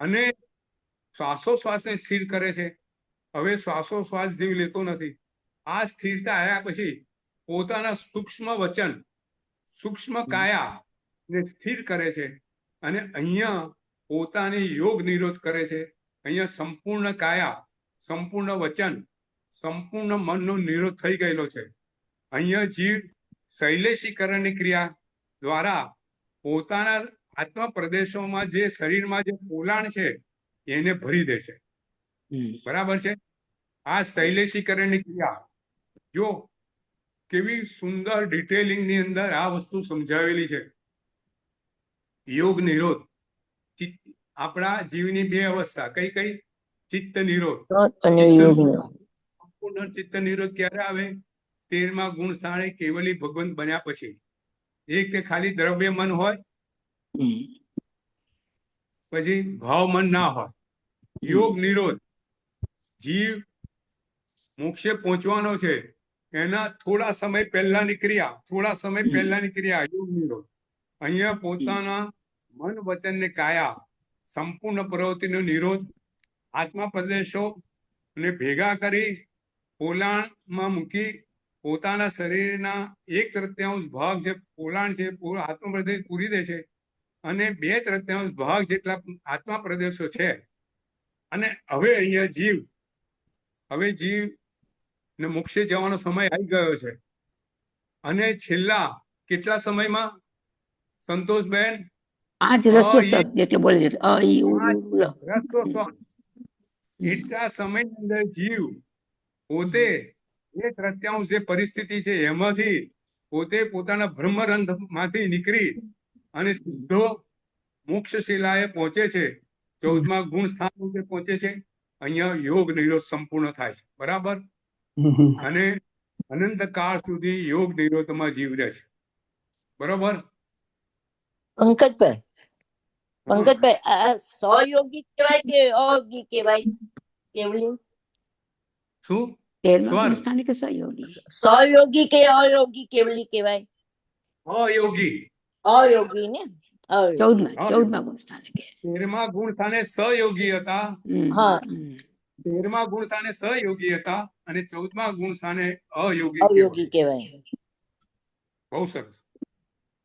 અને શ્વાસોશ્વાસને સ્થિર કરે છે. હવે શ્વાસોશ્વાસ જીવ લેતો નથી. આ સ્થિરતા આવ્યા પછી પોતાના સૂક્ષ્મ વચન, સૂક્ષ્મ કાયા ને સ્થિર કરે છે. અને અહીંયા પોતાની યોગ નિરોધ કરે છે. અહીંયા સંપૂર્ણ કાયા, સંપૂર્ણ વચન, સંપૂર્ણ મનનો નિરોધ થઈ ગયેલો છે. અહીંયા જીવ શૈલેષીકરણની ક્રિયા દ્વારા પોતાના આત્મા પ્રદેશોમાં જે શરીરમાં જે પોલાણ છે એને ભરી દે છે. બરાબર છે. આ શૈલેષીકરણની ક્રિયા જો કેવી સુંદર ડિટેલિંગ ની અંદર આ વસ્તુ સમજાવેલી છે. યોગ નિરોધ, આપણા જીવની બે અવસ્થા કઈ કઈ? ચિત્ત નિરોધ. અને યોગનો સંપૂર્ણ ચિત્ત નિરોધ ક્યારે આવે? 13મા ગુણ સ્થાને કેવલી ભગવંત બન્યા પછી. એક તે ખાલી દ્રવ્ય મન હોય, પછી ભાવ મન ના હોય. યોગ નિરોધ, જીવ મોક્ષે પહોંચવાનો છે એના થોડા સમય પહેલાની ક્રિયા, થોડા સમય પહેલાની ક્રિયા યોગ નિરોધ. અહીંયા પોતાના મન વચન ને કાયા સંપૂર્ણ પ્રવૃત્તિનો નિરોધ, આત્મા પ્રદેશો ને ભેગા કરી પોલાણમાં મૂકી પોતાના શરીરના 1/3 ભાગ જે પોલાણ છે આત્મા પ્રદેશ પૂરી દે છે. અને 2/3 ભાગ જેટલા આત્મા પ્રદેશો છે. અને હવે અહીંયા જીવ ને મોક્ષે જવાનો સમય આવી ગયો છે. અને છેલ્લા કેટલા સમયમાં સંતોષબેન? પાંચ રસ્યો શબ્દ એટલે બોલે છે. એટલા સમયની અંદર જીવ પોતે 1/3 જે પરિસ્થિતિ છે એમાંથી પોતે પોતાના બ્રહ્મરંધ માંથી નીકળી અને સીધો મોક્ષ શિલાએ પહોંચે છે. 14મા ગુણ સ્થાન પહોંચે છે. અહીંયા યોગ નિરોધ સંપૂર્ણ થાય છે. બરાબર. અને અનંત કાળ સુધી યોગ નિરોધમાં જીવ રહે છે. બરોબર. પંકજભાઈ આ સહયોગી કહેવાય કે અયોગી કહેવાય? કેવલી શું? 13મા ગુણ સ્થાને કે સહયોગી? સહયોગી કે અયોગી કેવલી કહેવાય? અયોગી. અયોગી ને 14મા ગુણ સ્થાને કે. 13મા ગુણ સ્થાને સહયોગી હતા. હા 13મા ગુણ સ્થાને સહયોગી હતા અને 14મા ગુણ સ્થાને અયોગી અયોગી કહેવાય. બહુ સરસ.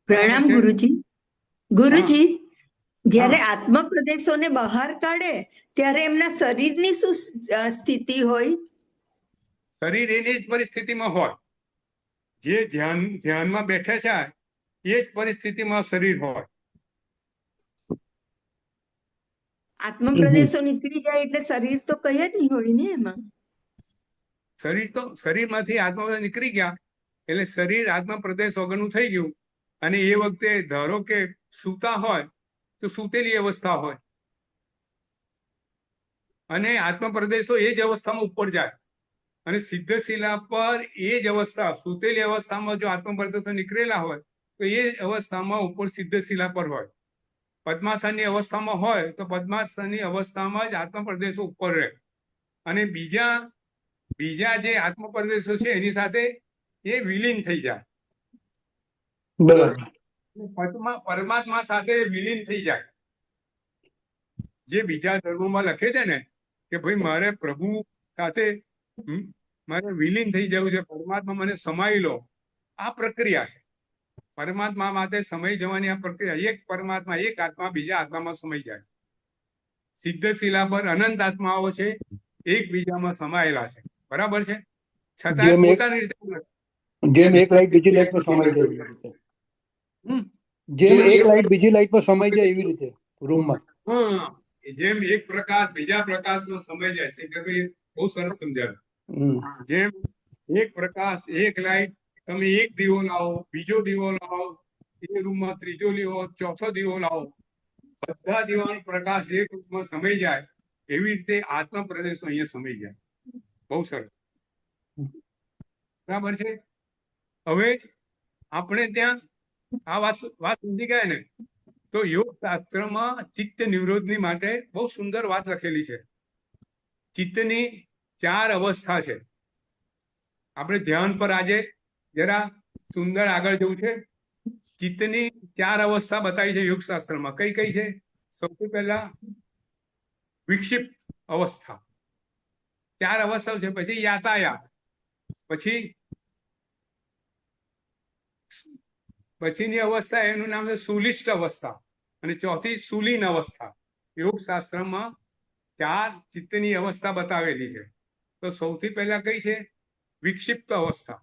પ્રણામ બરાબર છે? ગુરુજી. ગુરુજી, જ્યારે હા. આત્મ પ્રદેશોને બહાર કાઢે ત્યારે એમના શરીરની શું સ્થિતિ હોય? શરીર એની જ પરિસ્થિતિમાં હોય. જે ધ્યાનમાં બેઠે છે એ જ પરિસ્થિતિમાં શરીર હોય. આત્મ પ્રદેશો નીકળી જાય એટલે શરીર તો કઈ જ નહીં હોય ને એમાં. શરીરમાંથી આત્મા નીકળી ગયા એટલે શરીર આત્મા પ્રદેશ વગરનું થઈ ગયું. અને એ વખતે ધારો કે સૂતા હોય તો સૂતેલી અવસ્થા હોય અને આત્મા પ્રદેશો એ જ અવસ્થામાં ઉપર જાય. અને સિદ્ધ શિલા પર એ જ અવસ્થા, સૂતેલી અવસ્થામાં જો આત્મા પ્રદેશો નીકળેલા હોય તો એ અવસ્થામાં ઉપર સિદ્ધ શિલા પર હોય. પદ્માસનની અવસ્થામાં હોય તો પદ્માસનની અવસ્થામાં જ આત્મા પ્રદેશો ઉપર રહે. અને બીજા જે આત્મા પ્રદેશો છે એની સાથે એ વિલીન થઈ જાય. બરાબર. પરમાત્મા સાથે વિલીન થઈ જાય. જે બીજા ધર્મોમાં લખે છે ને કે ભાઈ મારે પ્રભુ સાથે મારે વિલીન થઈ જવું છે, પરમાત્મા મને સમાઈ લો, આ પ્રક્રિયા છે. પરમાત્મા માટે સમય જવાની આ પ્રક્રિયા. એક પરમાત્મા, એક આત્મા બીજા આત્મામાં સમાઈ જાય. સિદ્ધ શિલા પર અનંત આત્માઓ છે એકબીજામાં સમાયેલા છે. બરાબર છે. છતાં પોતાની રીતે જેમ એક લાઈટ બીજી લાઈટ પર સમાઈ જાય એવી રીતે. જેમ એક લાઈટ બીજી લાઈટ પર સમાઈ જાય એવી રીતે રૂમમાં. જેમ એક પ્રકાશ બીજા પ્રકાશમાં સમાઈ જાય છે. બહુ સરસ સમજાવ્યું. જેમ એક પ્રકાશ, એક લાઈટ, તમે એક દીવો લાવો, બીજો દીવો લાવો, એ રૂમમાં ત્રીજો દીવો, ચોથો દીવો લાવો, બધા દીવાનો પ્રકાશ એક રૂમમાં સમાઈ જાય એવી રીતે આત્મા પ્રદેશો અહીંયા સમાઈ જાય. બહુ સરસ. બરાબર છે. હવે આપણે ત્યાં આ વાત સમજી ગયા ને? તો યોગ શાસ્ત્રમાં ચિત્ત નિરોધની માટે બહુ સુંદર વાત લખેલી છે. ચિત્તની 4 અવસ્થા છે. આપણે ધ્યાન પર આજે જરા સુંદર આગળ જવું છે. ચિત્તની 4 અવસ્થા બતાવી છે યોગ શાસ્ત્રમાં. કઈ કઈ છે? સૌથી પહેલા વિક્ષિપ્ત અવસ્થા. 4 અવસ્થાઓ છે. પછી યાતાયાત, પછી પછીની અવસ્થા એનું નામ છે સુલિષ્ટ અવસ્થા, અને ચોથી સુલીન અવસ્થા. યોગ શાસ્ત્રમાં 4 ચિત્તની અવસ્થા બતાવેલી છે. તો સૌથી પહેલા કઈ છે? વિક્ષિપ્ત અવસ્થા.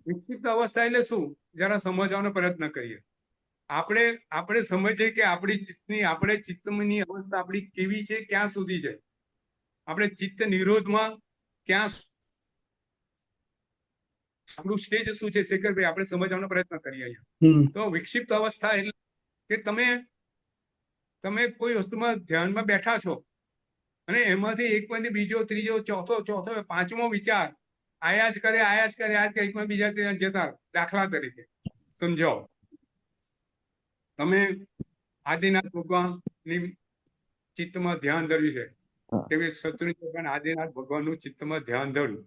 વિક્ષિપ્ત અવસ્થા એટલે શું? જરા સમજવાનો પ્રયત્ન કરીએ. આપણે સમજીએ કે આપણે ચિત્તની અવસ્થા આપણી કેવી છે, ક્યાં સુધી છે. આપણે ચિત્ત નિરોધમાં ક્યાં આપણું સ્ટેજ શું છે શેખરભાઈ, આપણે સમજવાનો પ્રયત્ન કરીએ અહીંયા. તો વિક્ષિપ્ત અવસ્થા એટલે કે તમે કોઈ વસ્તુમાં ધ્યાનમાં બેઠા છો અને એમાંથી એકમાંથી બીજો, ત્રીજો, ચોથો, પાંચમો વિચાર આયા જ કરે એકમાં બીજા જતા. દાખલા તરીકે સમજાવો, તમે આદિનાથ ભગવાનની ચિત્તમાં ધ્યાન ધર્યું છે કે શત્રુંજય ભગવાન આદિનાથ ભગવાનનું ચિત્તમાં ધ્યાન ધર્યું.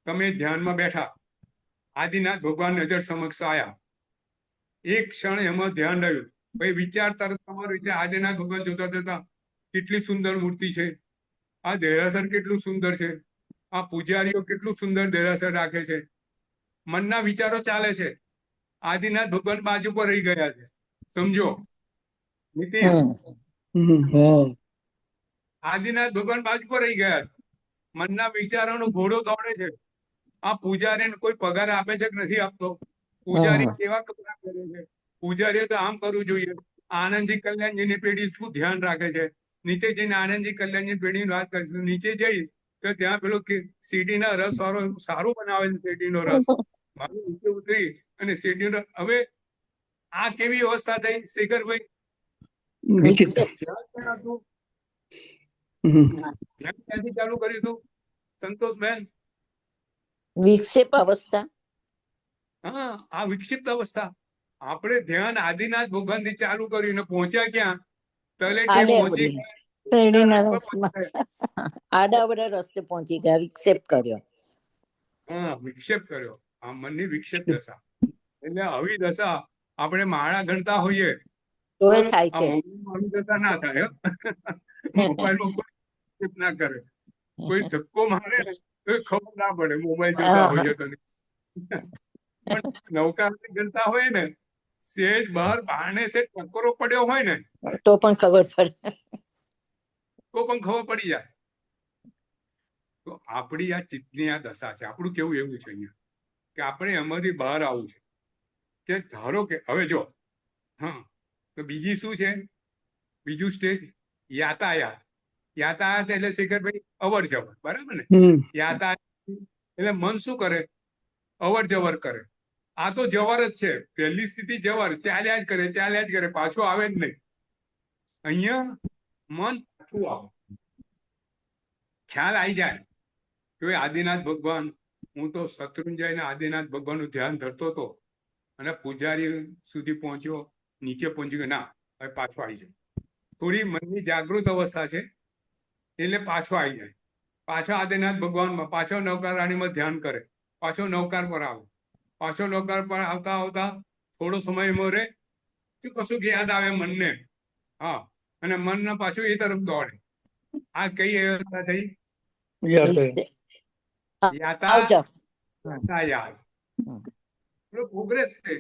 તમે ધ્યાનમાં બેઠા, આદિનાથ ભગવાન નજર સમક્ષ આયા, એક ક્ષણ એમાં ધ્યાન રહ્યું, ભાઈ વિચાર તરત તમારો વિચાર આદિનાથ ભગવાન જોતા જોતા કેટલી સુંદર મૂર્તિ છે, આ દેરાસર કેટલું સુંદર છે, આ પૂજારીઓ કેટલું સુંદર દેરાસર રાખે છે. મનના વિચારો ચાલે છે. આદિનાથ ભગવાન બાજુ પર રહી ગયા છે. સમજો નીતિન, આદિનાથ ભગવાન બાજુ પર રહી ગયા છે. મનના વિચારોનો ઘોડો દોડે છે. આ પૂજારીને કોઈ પગાર આપે છે કે નથી આપતો? પૂજારી કેવા કપડા પહેરે છે? પૂજારીઓ તો આમ કરવું જોઈએ. આનંદજી કલ્યાણજીની પેઢી શું ધ્યાન રાખે છે? નીચે જઈને આનંદજી કલ્યાણજી પેઢીની વાત કરીશું. નીચે જઈ તો ત્યાં પેલો શેરડીના રસ વાળો સારું બનાવે છે, શેરડીનો રસ. મારું નીચે ઉતરી અને શેરડીનો. હવે આ કેવી અવસ્થા થઈ શેખરભાઈ? ધ્યાન ક્યાંથી ચાલુ કર્યું હતું સંતોષબેન? વિક્ષેપ અવસ્થા. હા, આ વિક્ષિપ્ત અવસ્થા. આપણે ધ્યાન આદિનાથ ભગવાન થી ચાલુ કર્યું ને પહોંચ્યા ક્યાં? તલેટી પહોંચી શેરડીના રસમાં. આડાવડા રસ્તે પહોંચી ગયા, વિક્ષેપ કર્યો. હા, વિક્ષેપ કર્યો. આ મનની વિક્ષેપ દશા. એટલે આવી દશા આપણે માળા ગણતા હોઈએ તો એ થાય છે. આવી દશા ના થાય. મોબાઈલમાં કોઈ વિક્ષેપ ના કરે, કોઈ ધક્કો મારે ને તો ખબર ના પડે મોબાઈલ જોતા હોઈએ તો. પણ નૌકા ગણતા હોય ને, સેજ બહાર બારણે સે ટકરો પડ્યો હોય ને તો પણ ખબર પડે. તો પણ ખબર પડી જાય. તો આપણી આ ચિત્તની આ દશા છે. આપણું કેવું એવું છે અહીંયા કે આપણે એમાંથી બહાર આવવું છે. કે ધારો કે હવે જો, હા, તો બીજી શું છે? બીજું સ્ટેજ યાતાયાત. યાતાયાત એટલે શેખરભાઈ અવર જવર, બરાબર ને? યાતાયાત એટલે મન શું કરે? અવર જવર કરે. આ તો જવર જ છે. પહેલી સ્થિતિ જવર, ચાલ્યા જ કરે, પાછું આવે જ નહીં. અહીંયા મન પાછું આવે, ખ્યાલ આવી જાય કે આદિનાથ ભગવાન, હું તો શત્રુંજય ને આદિનાથ ભગવાનનું ધ્યાન ધરતો હતો અને પૂજારી સુધી પહોંચ્યો, નીચે પહોંચી ગયો, ના હવે પાછો આવી જાય. થોડી મનની જાગૃત અવસ્થા છે એટલે પાછો આવી જાય. પાછા આદિનાથ ભગવાનમાં, પાછો નૌકાર રાણીમાં ધ્યાન કરે, પાછો નૌકાર પર આવે, પાછો નૌકાર પર આવતા આવતા થોડો સમય એમાં રહે કે કશું યાદ આવે મનને. હા, અને મન પાછું એ તરફ દોડે. આ કઈ અવસ્થા થઈ? યાતાયાત. પ્રોગ્રેસ છે.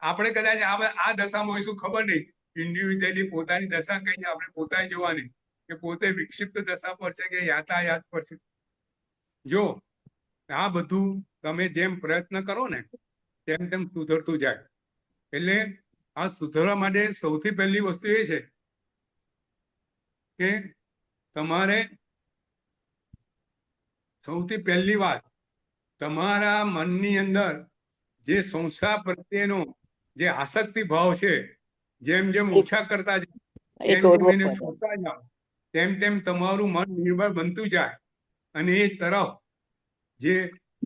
આપણે કદાચ આ દશામાં હોઈશું ખબર નહીં. ઇન્ડિવિજ્યુઅલી પોતાની દશા કઈ આપણે પોતાને જોવાની કે પોતે વિક્ષિપ્ત દશા પર છે કે યાતાયાત પર છે. જો આ બધું તમે જેમ પ્રયત્ન કરો ને તેમ તેમ સુધરતું જાય. એટલે આ સુધારવા માટે સૌથી પહેલી વસ્તુ એ છે કે તમારે સૌથી પહેલી વાત, તમારા મનની અંદર જે સંસાર પ્રત્યેનો જે આસક્તિ ભાવ છે, જેમ જેમ ઓછા કરતા જાઓ તેમ તેમ તમારું મન નિર્બળ બનતું જાય અને એ તરફ જે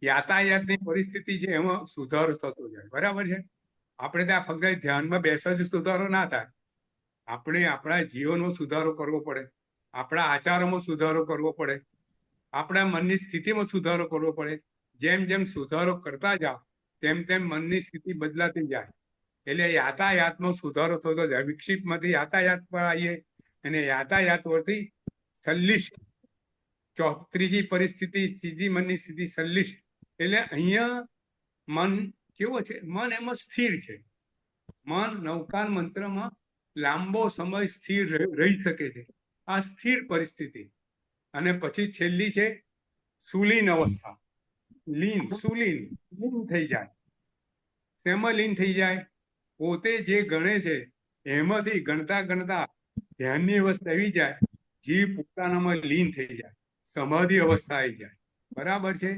યાતાયાતની પરિસ્થિતિ છે એમાં સુધારો થતો જાય. બરાબર છે? આપણે ત્યાં ફક્ત ધ્યાનમાં બેસા જ સુધારો ના થાય. આપણે આપણા જીવનમાં સુધારો કરવો પડે, આપણા આચારોમાં સુધારો કરવો પડે, આપણા મનની સ્થિતિમાં સુધારો કરવો પડે. જેમ જેમ સુધારો કરતા જાઓ તેમ તેમ મનની સ્થિતિ બદલાતી જાય. એટલે યાતાયાતમાં સુધારો થતો જાય. વિક્ષિપ્તમાંથી યાતાયાત પર આવીએ અને યાતાયાત પરથી સંલિષ્ટ, ત્રીજી પરિસ્થિતિ, ત્રીજી મનની સ્થિતિ સંલિષ્ટ. એટલે અહીંયા મન કેવો છે? મન એમાં સ્થિર છે. મન નવકાર મંત્રમાં લાંબો સમય સ્થિર રહી શકે છે, આ સ્થિર પરિસ્થિતિ. અને પછી છેલ્લી છે સુલીન અવસ્થા. સુલીન થઈ જાય. શેમાં લીન થઈ જાય? પોતે જે ગણે છે એમાંથી ગણતા ગણતા ધ્યાનની અવસ્થા આવી જાય, જીવ પોતાનામાં લીન થઈ જાય, સમાધિ અવસ્થા આવી જાય. બરાબર છે?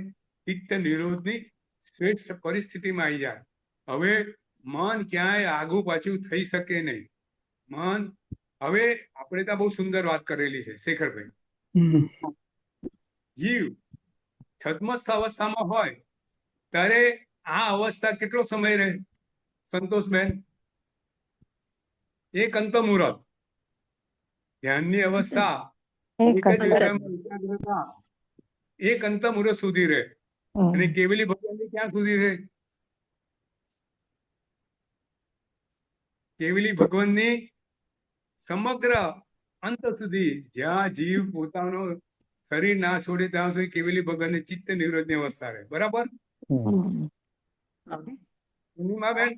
ચિત્ત નિરોધની શ્રેષ્ઠ પરિસ્થિતિમાં આવી જાય. હવે મન ક્યાંય આગુ પાછું થઈ શકે નહીં. મન હવે આપણે ત્યાં બહુ સુંદર વાત કરેલી છે શેખરભાઈ. જીવ છદ્મસ્થ અવસ્થામાં હોય ત્યારે આ અવસ્થા કેટલો સમય રહે સંતોષબેન? એક અંતમુહૂર્ત ધ્યાનની અવસ્થા, એક જ વિષયમાં એકાગ્રતા એક અંતમુહૂર્ત સુધી રહે. અને કેવલી ભગવાનની ક્યાં સુધી રહે? કેવલી ભગવાનની સમગ્ર અંત સુધી, જ્યાં જીવ પોતાનો શરીર ના છોડે ત્યાં સુધી કેવલી ભગવાનની ચિત્ત નિરોધની અવસ્થા રહે. બરાબર? બેન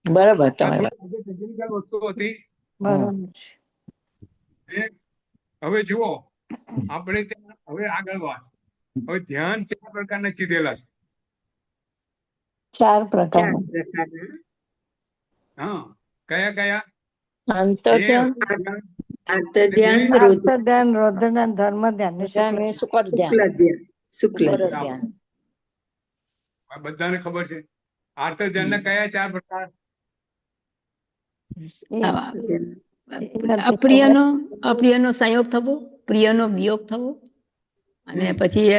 બરાબર તમારી વાત. ટેકનિકલ વસ્તુ હતી. બરાબર. હવે જુઓ, આપણે ત્યાં હવે આગળ વાત. હવે ધ્યાન 4 પ્રકારના કીધેલા છે. 4 પ્રકાર. હા, કયા કયા? અંતર્ધ્યાન, આંતરધ્યાન, ધ્યાન, રૌદ્ર ધ્યાન, ધર્મ ધ્યાન ને શુક્લ ધ્યાન, શુક્ર ધ્યાન, શુક્લ શુક્ર ધ્યાન. ધ્યાન. આ બધાને ખબર છે. આર્ત ધ્યાનના કયા 4 પ્રકાર? અપ્રિયનો સંયોગ થવો, પ્રિયનો વિયોગ થવો, અને પછી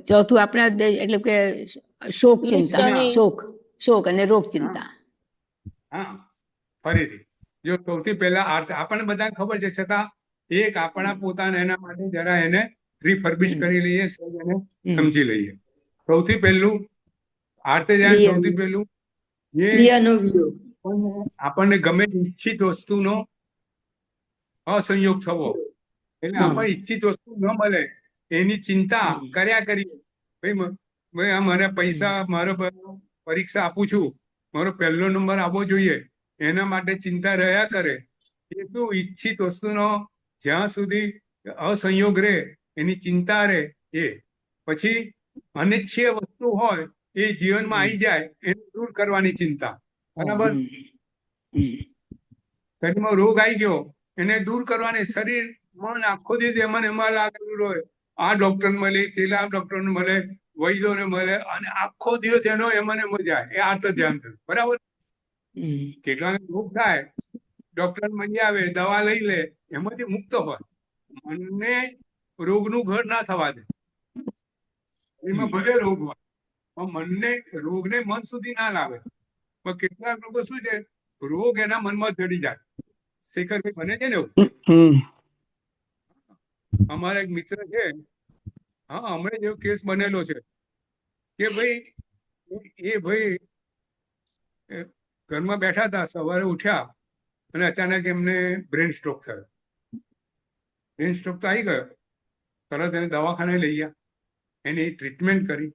ચોથું આપણે એટલે કે શોક ચિંતા, શોક અને રોગ ચિંતા. હા, ફરીથી જો સૌથી પહેલા આપણને બધાને ખબર છે, છતાં એક આપણા પોતાના એના માટે જરા એને રિફર્બિશ કરી લઈએ, એને સમજી લઈએ. સૌથી પહેલું આર્ત ધ્યાન, સૌથી પહેલું આપણને ગમે ઈચ્છિત વસ્તુનો અસંયોગ થવો. એટલે આપણને ઈચ્છિત વસ્તુ ન મળે એની ચિંતા કર્યા કરીએ. ભાઈ આ મારા પૈસા, મારો પરીક્ષા આપું છું, મારો પહેલો નંબર આવવો જોઈએ, એના માટે ચિંતા રહ્યા કરે. એ શું ઈચ્છિત વસ્તુનો જ્યાં સુધી અસંયોગ રહે એની ચિંતા રહે. એ પછી અનિચ્છીય વસ્તુ હોય એ જીવનમાં આવી જાય એને દૂર કરવાની ચિંતા. બરાબર? શરીરમાં રોગ આવી ગયો એને દૂર કરવાની, શરીર મન આખો દિવસ એમાં લાગેલું હોય. આ ડોક્ટર મળે, પેલા ડોક્ટર મળે, વૈદ્યોને મળે, અને આખો દિવસ એનો એમને જાય. એ આર્ત ધ્યાન થયું. બરાબર? કેટલાને રોગ થાય, ડોક્ટર મળી આવે, દવા લઈ લે, એમાંથી મુક્ત હોય. મનને રોગનું ઘર ના થવા દે. એમાં ભલે રોગ હોય પણ રોગને મન સુધી ના લાવે. પણ કેટલાક લોકો શું છે, રોગ એના મનમાં ચડી જાય. શેખરભાઈ બને છે ને એવું. અમારા એક મિત્ર છે, હા, હમણાં જેવો કેસ બનેલો છે કે ભાઈ ઘરમાં બેઠા હતા, સવારે ઉઠ્યા અને અચાનક એમને બ્રેન સ્ટ્રોક થયો. બ્રેન સ્ટ્રોક તો આવી ગયો. તરત એને દવાખાને લઈ ગયા, એની ટ્રીટમેન્ટ કરી,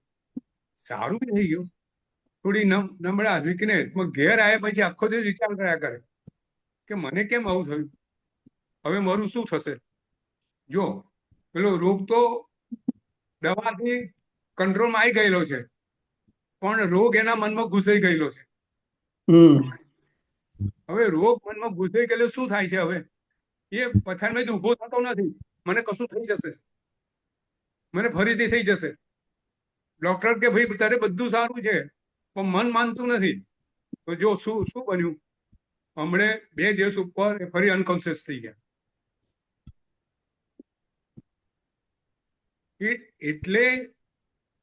સારું થઈ ગયું. થોડી નબળા વીકનેસ, ઘેર આવ્યા પછી આખો દિવસ વિચાર કર્યા કરે કે મને કેમ આવું થયું, હવે મારું શું થશે. જો પેલો રોગ તો દવાથી કંટ્રોલમાં આવી ગયેલો છે, પણ રોગ એના મનમાં ઘૂસાઈ ગયેલો છે. હવે રોગ મનમાં ઘૂસાઈ ગયેલો શું થાય છે? હવે એ પથારીમાંથી ઉભો થતો નથી. મને કશું થઈ જશે, મને ફરીથી થઈ જશે. ડોક્ટર કે ભાઈ તારે બધું સારું છે, પણ મન માનતું નથી. તો જો શું બન્યું, હમણે 2 દિવસ ઉપર ફરી અનકોન્શિયસ થઈ ગયા. એટલે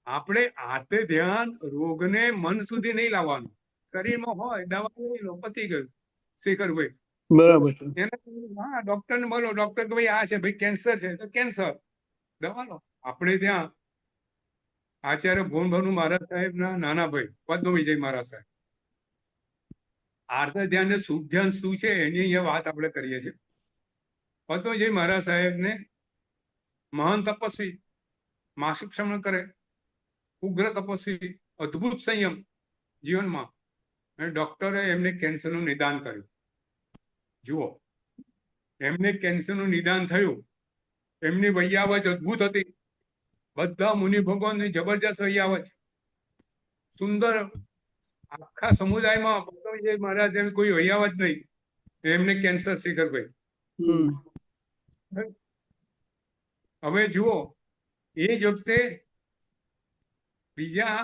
આપણે આર્ત ધ્યાન રોગને મન સુધી નહીં લાવવાનું. શરીરમાં હોય, દવા લઈ લો, પતી ગયું. શેખરભાઈ બરાબર છે. હા, ડોક્ટરને બોલો, ડોક્ટર કે ભાઈ આ છે, ભાઈ કેન્સર છે તો કેન્સર, દવા લો. આપણે ત્યાં આચાર્ય ભોનભાનુ મહારાજ સાહેબ ના નાના ભાઈ પદ્મ વિજય મહારાજ સાહેબ, આર્ત ધ્યાન ને શુભ ધ્યાન શું છે એની અહીંયા વાત આપણે કરીએ છીએ. પદ્મ વિજય મહારાજ સાહેબ ને મહાન તપસ્વી, માસિક ક્ષમણ કરે, ઉગ્ર તપસ્વી, અદ્ભુત સંયમ જીવનમાં, અને ડોક્ટરે એમને કેન્સરનું નિદાન કર્યું. જુઓ, એમને કેન્સરનું નિદાન થયું. એમની વૈયાવચ અદભુત હતી. બધા મુનિ ભગવાનની જબરજસ્ત વૈયાવચ, સુંદર. આખા સમુદાયમાં પદ્મજી મહારાજ જેવી કોઈ વૈયાવચ નહીં. એમને કેન્સર, શેખરભાઈ. હવે જુઓ, એ જ વખતે બીજા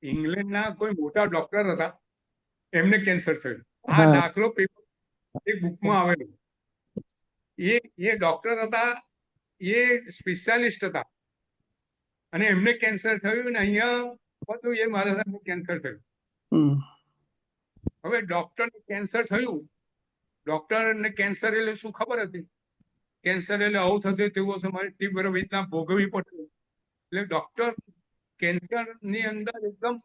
ઇંગ્લેન્ડના કોઈ મોટા ડોક્ટર હતા, એમને કેન્સર થયું. આ દાખલો પેપર એક બુકમાં આવેલો. એ ડોક્ટર હતા, એ સ્પેશિયાલિસ્ટ હતા, અને એમને કેન્સર થયું ને અહીંયા પદ્મજી મહારાજને કેન્સર થયું. હવે ડોક્ટરને કેન્સર થયું. ડોક્ટરને કેન્સર એટલે શું ખબર હતી? કેન્સર એટલે આવું થશે, તેવું હશે, મારી તીવ્ર વેદના ભોગવવી પડશે. એટલે ડોક્ટર કેન્સર ની અંદર એકદમ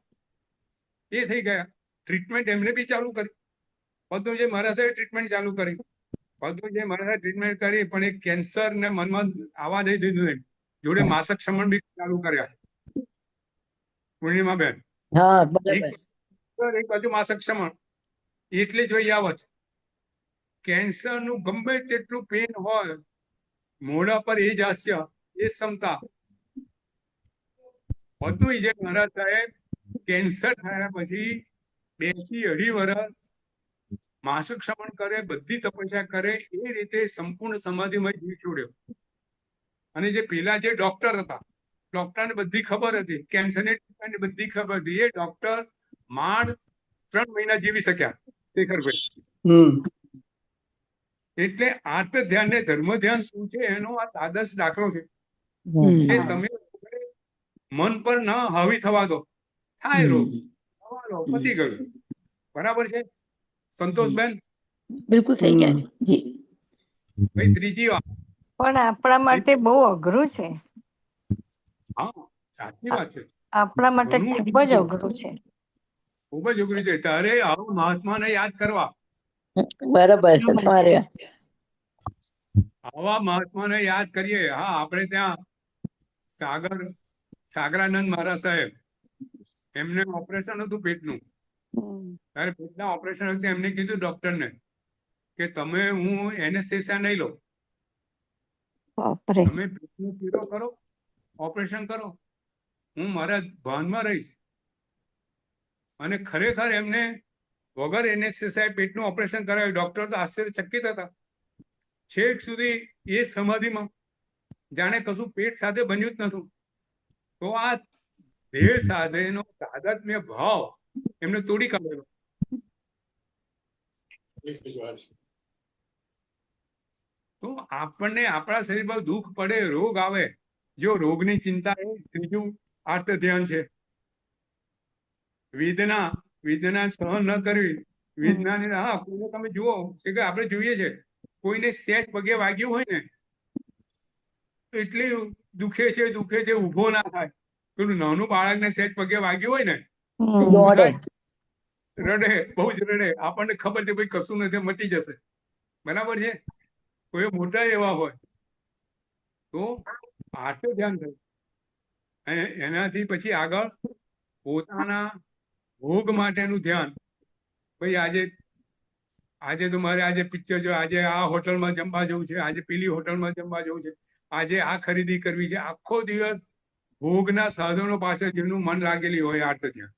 એ થઈ ગયા. ટ્રીટમેન્ટ એમને બી ચાલુ કરી. પદ્મજી મહારાજે ટ્રીટમેન્ટ ચાલુ કરી. પદ્મજી મહારાજે ટ્રીટમેન્ટ કરી, પણ એ કેન્સર ને મનમાં આવવા નહીં દીધું એમ. જોડે માસક શમન બી ચાલુ કર્યા. પૂર્ણિમાબેન, એક બાજુ માસક શમન, એટલી જ વૈયાવચ. કેન્સર નું ગમે તેટલું પેન હોય, મોઢા પર એ જ હાસ્ય, એ ક્ષમતા. પદ્મજી મહારાજ સાહેબ કેન્સર થયા પછી 2 થી 2.5 વર્ષ માસક શમન કરે, બધી તપસ્યા કરે, એ રીતે સંપૂર્ણ સમાધિમાં જીવ છોડ્યો. અને જે પેલા જે ડોક્ટર હતા, ડોક્ટરને બધી ખબર હતી, કેન્સરની ટ્રીટમેન્ટ બધી ખબર હતી. એ ડોક્ટર માંડ 3 મહિના જીવી શક્યા, શેખરભાઈ. એટલે આર્ત ધ્યાન ને ધર્મ ધ્યાન શું છે એનો આ આદર્શ દાખલો છે કે તમે મન પર ન હાવી થવા દો. થાય રોગ, પતી ગયું. બરાબર છે સંતોષબેન? બિલકુલ સહી કહે છે જી. ભાઈ ત્રીજી વાત, પણ આપણા માટે બહુ અઘરું છે. હા સાચી વાત છે, આપણા માટે ખૂબ જ અઘરું છે. ખૂબ જ અઘરું છે. તારે આવા મહાત્માને યાદ કરવા. બરાબર તમારે. આવા મહાત્માને યાદ કરીએ. હા, આપણે ત્યાં સાગરાનંદ મહારાજ સાહેબ, એમને ઓપરેશન હતું પેટનું. ત્યારે પેટના ઓપરેશન વખતે એમને કીધું ડોક્ટરને કે તમે, હું એનેસ્થેસિયા નહીં લો, તમે પેટનો ચીરો કરો, ઓપરેશન કરો, હું મારા ભાનમાં રહીશ. અને ખરેખર એમને વગર એનેસ્થેસિયા પેટનું ઓપરેશન કરાવ્યું. ડોક્ટર તો આશ્ચર્યચકિત હતા. છેક સુધી એ સમાધિમાં, જાણે કશું પેટ સાથે બન્યું જ નતું. તો આ દેહ સાધેનો તાદાત્મ્ય ભાવ એમને તોડી કાઢેલો. તો આપણને આપણા શરીરમાં દુઃખ પડે, રોગ આવે, જો રોગની ચિંતા, એ ત્રીજું આર્ત ધ્યાન છે. વેદના સહન ન કરવી. વેદનાની, હા, કોઈને તમે જુઓ કે આપણે જોઈએ છે, કોઈને સહેજ પગે વાગ્યું હોય ને, એટલી દુખે છે ઊભો ના થાય. પેલું નાનું બાળકને સહેજ પગે વાગ્યું હોય ને તો ઊભું થાય, રડે, બહુ જ રડે. આપણને ખબર છે ભાઈ કશું નથી, મટી જશે. બરાબર છે? કોઈ મોટા એવા હોય તો આર્ત ધ્યાન થયું. અને એનાથી પછી આગળ પોતાના ભોગ માટેનું ધ્યાન. ભાઈ આજે તો મારે આજે પિક્ચર જો, આજે આ હોટલમાં જમવા જવું છે, આજે પેલી હોટલમાં જમવા જવું છે, આજે આ ખરીદી કરવી છે. આખો દિવસ ભોગના સાધનો પાછળ જેનું મન લાગેલી હોય, આર્ત ધ્યાન.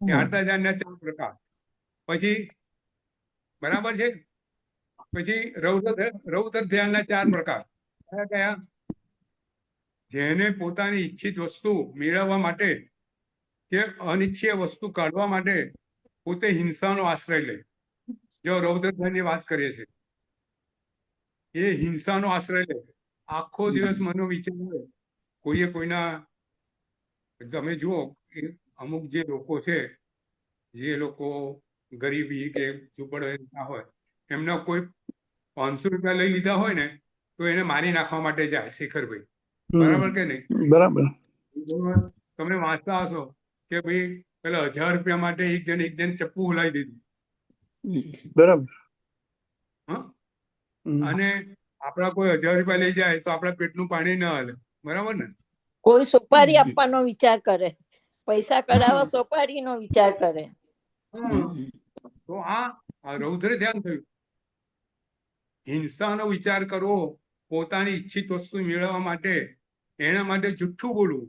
એ આર્ત ધ્યાનના 4 પ્રકાર. પછી બરાબર છે, પછી રૌદ્ર ધ્યાનના 4 પ્રકાર. કયા કયા? જેને પોતાની ઈચ્છિત વસ્તુ મેળવવા માટે કે અનિચ્છીય વસ્તુ કાઢવા માટે પોતે હિંસાનો આશ્રય લે. જો રૌદ્ર ધ્યાનની વાત કરીએ છીએ, એ હિંસાનો આશ્રય લે. આખો દિવસ મનો વિચાર હોય. કોઈએ કોઈના, તમે જુઓ અમુક જે લોકો છે, જે લોકો ગરીબી કે ઝૂંપડના હોય, એમના કોઈ 500 રૂપિયા લઈ લીધા હોય ને તો એને મારી નાખવા માટે જાય, શેખરભાઈ. બરાબર કે નહીં? બરાબર. તમે વાંચતા હશો કે ભાઈ પેલા 1000 રૂપિયા માટે એક જણ ચપ્પુ ઉલાવી દીધું. બરાબર. હા, અને આપણા કોઈ 1000 રૂપિયા લઈ જાય તો આપણા પેટનું પાણી ના હાલે. બરાબર ને? કોઈ સોપારી આપવાનો વિચાર કરે, પૈસા કઢાવવા સોપારીનો વિચાર કરે. હમ. તો આ રૌદ્ર ધ્યાન થયું. હિંસાનો વિચાર કરવો, પોતાની ઈચ્છિત વસ્તુ મેળવવા માટે, એના માટે જુઠ્ઠું બોલવું,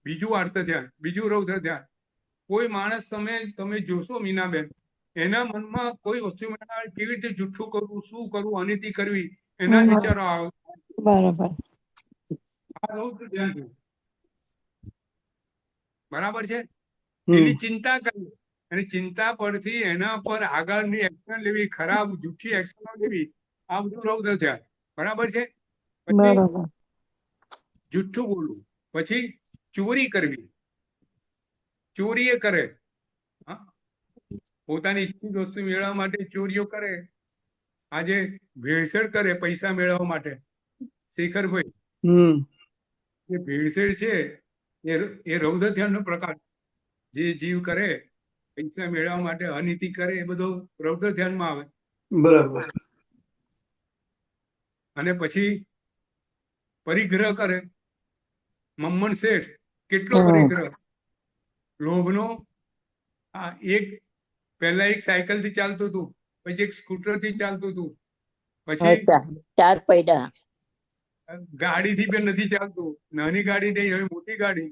બીજું આર્ત ધ્યાન, બીજું રૌદ્ર ધ્યાન. કોઈ માણસ તમે જોશો મીનાબેન, એના મનમાં કોઈ વસ્તુ મેળવવા કેવી રીતે જુઠ્ઠું કરવું, શું કરવું, અનીતિ કરવી, એના જ વિચારો આવે. બરાબર. આ રૌદ્ર ધ્યાન થયું. બરાબર છે. હમ. એની ચિંતા કરવી, અને ચિંતા પરથી એના પર આગળની એક્શન લેવી, ખરાબ જુઠ્ઠી એક્શનો લેવી, આ બધું રૌદ્ર ધ્યાન. બરાબર છે. પછી બરાબર. જુઠ્ઠું બોલવું, પછી ચોરી કરવી, ચોરી એ કરે. હા, પોતાની ઈચ્છિત વસ્તુ મેળવવા માટે ચોરીઓ કરે. આજે ભેળસેળ કરે પૈસા મેળવવા માટે. શેખરભાઈ, હમ. જે ભેળસેળ છે એ રૌદ્ર ધ્યાનનો પ્રકાર. જે જીવ કરે પૈસા મેળવવા માટે અનીતિ કરે, એ બધો રૌદ્ર ધ્યાનમાં આવે. બરાબર. અને પછી પરિગ્રહ કરે. મમ્મણ શેઠ કેટલો પરિગ્રહ, લોભનો. પહેલા એક સાયકલ થી ચાલતું હતું, પછી એક સ્કૂટર થી ચાલતું હતું, પછી અચ્છા, 4 પૈડા. ગાડીથી પણ નથી ચાલતું. નાની ગાડી નહીં, હવે મોટી ગાડી.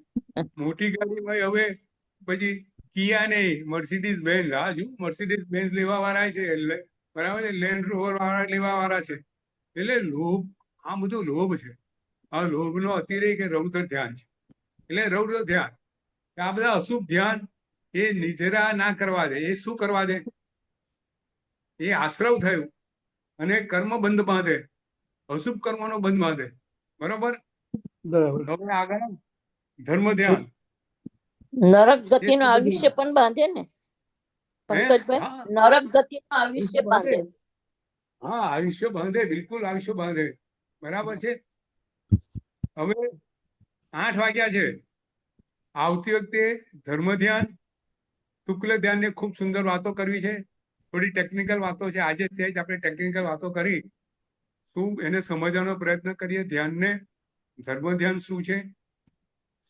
મોટી ગાડીમાં હવે પછી કિયા નહીં, મર્સિડીઝ બેન્ઝ. હા, જો મર્સિડીઝ બેન્ઝ લેવા વાળા છે, બરાબર છે. લેન્ડ રોવર વાળા લેવા વાળા છે. એટલે લોભ, આ બધું લોભ છે. આ લોભનો અતિરેક એ રૌદ્ર ધ્યાન છે. એટલે રૌદ્ર ધ્યાન, આ બધા અશુભ ધ્યાન એ નિજરા ના કરવા દે. એ શું કરવા દે? એ આશ્રવ થયું અને કર્મ બંધ બાંધે, અશુભ કર્મનો બંધ બાંધે. બરોબર. બરાબર. હવે આગળ ધર્મ ધ્યાન. નરક એ ગતિનો શુદ્ધ આયુષ્ય ધ્યાન. પણ બાંધે ને હે? પંકજભાઈ? હા, નરક ગતિનો આયુષ્ય આયુષ્ય બાંધે. બાંધે. હા, આયુષ્ય બાંધે, બિલકુલ આયુષ્ય બાંધે. બરાબર છે. હવે 8 વાગ્યા છે. આવતી વખતે ધર્મ ધ્યાન, શુક્લ ધ્યાનને ખૂબ સુંદર વાતો કરવી છે. થોડી ટેકનિકલ વાતો છે. આજે સહેજ આપણે ટેકનિકલ વાતો કરી, શું એને સમજવાનો પ્રયત્ન કરીએ. ધ્યાનને, ધર્મ ધ્યાન શું છે,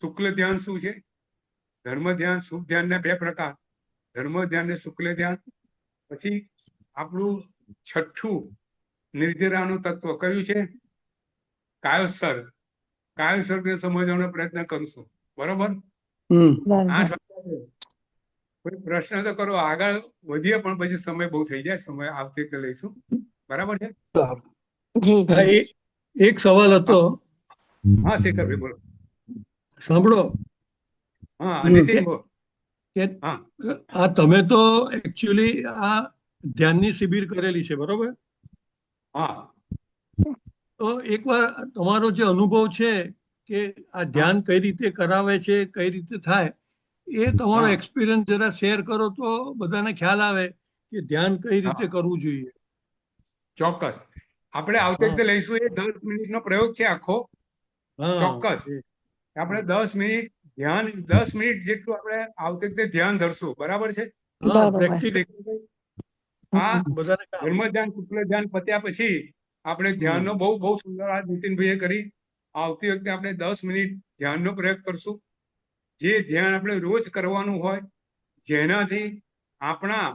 શુક્લ ધ્યાન શું છે. ધર્મ ધ્યાન, શુભ ધ્યાનના 2 પ્રકાર, ધર્મ ધ્યાન ને શુક્લ ધ્યાન. પછી આપણું છઠ્ઠું નિર્જરાનું તત્વ કયું છે? કાયોત્સર્ગ. કાયોત્સર્ગને સમજવાનો પ્રયત્ન કરશું. બરોબર. હમ. 8 વાગ્યા છે. કોઈ પ્રશ્ન તો કરો, આગળ વધીએ, પણ પછી સમય બહુ થઈ જાય. સમય આવતી વખતે લઈશું. બરાબર છે. જી હા, જી. એક સવાલ હતો. હા, શેખરભાઈ બોલો. સાંભળો હા, હમ. નીતિન બોલો. કે હા, આ તમે તો એકચ્યુઅલી આ ધ્યાનની શિબિર કરેલી છે, બરોબર? હા, તો એકવાર તમારો જે અનુભવ છે કે આ ધ્યાન કઈ રીતે કરાવે છે, કઈ રીતે થાય, એ તમારો હા, એક્સપિરિયન્સ જરા શેર કરો તો બધાને ખ્યાલ આવે કે ધ્યાન કઈ રીતે હા, કરવું જોઈએ. ચોક્કસ. આપણે આવતી હા વખતે લઈશું. એ 10 મિનિટનો પ્રયોગ છે આખો. હા ચોક્કસ. એ, આપણે 10 મિનિટ ધ્યાન, 10 મિનિટ જેટલું આપણે આવતી વખતે ધ્યાન ધરશું. બરાબર છે. હા બરોબર. પ્રેક્ટિકલ શેખરભાઈ, આ બધાને કામ. ધર્મ ધ્યાન, શુક્લ ધ્યાન પત્યા પછી આપણે ધ્યાનનો બહુ બહુ સુંદર આ નીતિનભાઈએ કરી. આવતી વખતે આપણે 10 મિનિટ ધ્યાનનો પ્રયોગ કરશું. જે ધ્યાન આપણે રોજ કરવાનું હોય, જેનાથી આપણા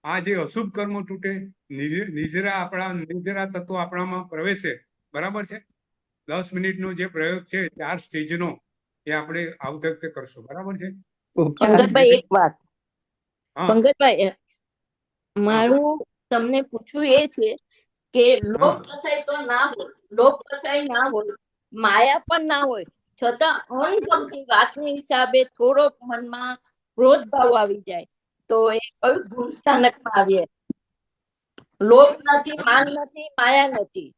આ જે અશુભ કર્મો તૂટે, નિજરા તત્વો આપણામાં પ્રવેશે. બરાબર છે. 10 મિનિટનો જે પ્રયોગ છે 4 સ્ટેજનો, એ આપણે આવતી વખતે કરશું. બરાબર છે. ઓકે. પંકજભાઈ, એક વાત. હા, પંકજભાઈ, હા, મારું તમને પૂછવું એ છે કે લોક હા, કસાય તો ના હોય, લોક કસાય ના હોય, માયા પણ ના હોય, છતાં અણગમતી વાતની હિસાબે થોડોક મનમાં ક્રોધ ભાવ આવી જાય, તો એ કયું ગુણ સ્થાનકમાં આવીએ? લોભ નથી, માન નથી, માયા નથી,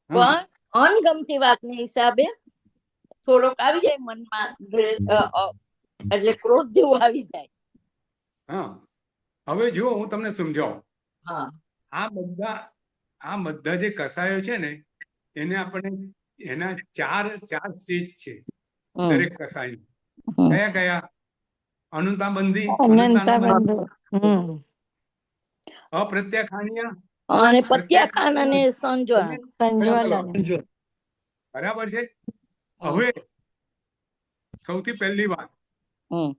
હા, પણ અણગમતી વાતની હિસાબે થોડોક આવી જાય મનમાં, એટલે ક્રોધ જેવું આવી જાય. હા. હવે જો હું તમને સમજાવું. હા, આ બધા જે કસાયો છે ને, એને આપણે, એના ચાર સ્ટેજ છે દરેક કસાય. કયા કયા? અનુતાબંધી, અનંતા બંધુ. અપ્રત્યાખાનીય, અને પત્યાખાન અને પ્રત્યાખ્યાન સંજોન. અને સંજ્વલન. જો બરાબર છે. હવે સૌથી પહેલી વાત હમ.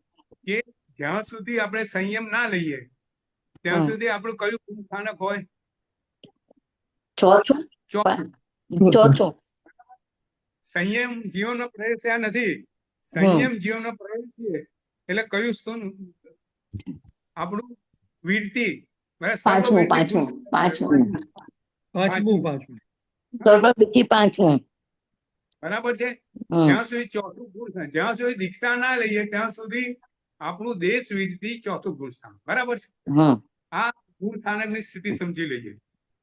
કે જ્યાં સુધી આપણે સંયમ ના લઈએ ત્યાં સુધી આપણું કયું ગુણ સ્થાનક હોય? ચોથું ચોથું. ચોથું સંયમ જીવનનો પ્રવેશ ત્યાં નથી. સંયમ જીવનનો પ્રવેશ છે એટલે કયું શું આપણું વીરતી, પાંચમું સર્વવીરતી પાંચમું પાંચમું. સર્વવિધિ પાંચમું. બરાબર છે. જ્યાં સુધી ચોથું ગુણ સ્થાન, જ્યાં સુધી દીક્ષા ના લઈએ ત્યાં સુધી આપણું દેશ વીરતી ચોથું ગુણ સ્થાન. બરાબર છે. આ ગુણ સ્થાનકની સ્થિતિ સમજી લઈએ.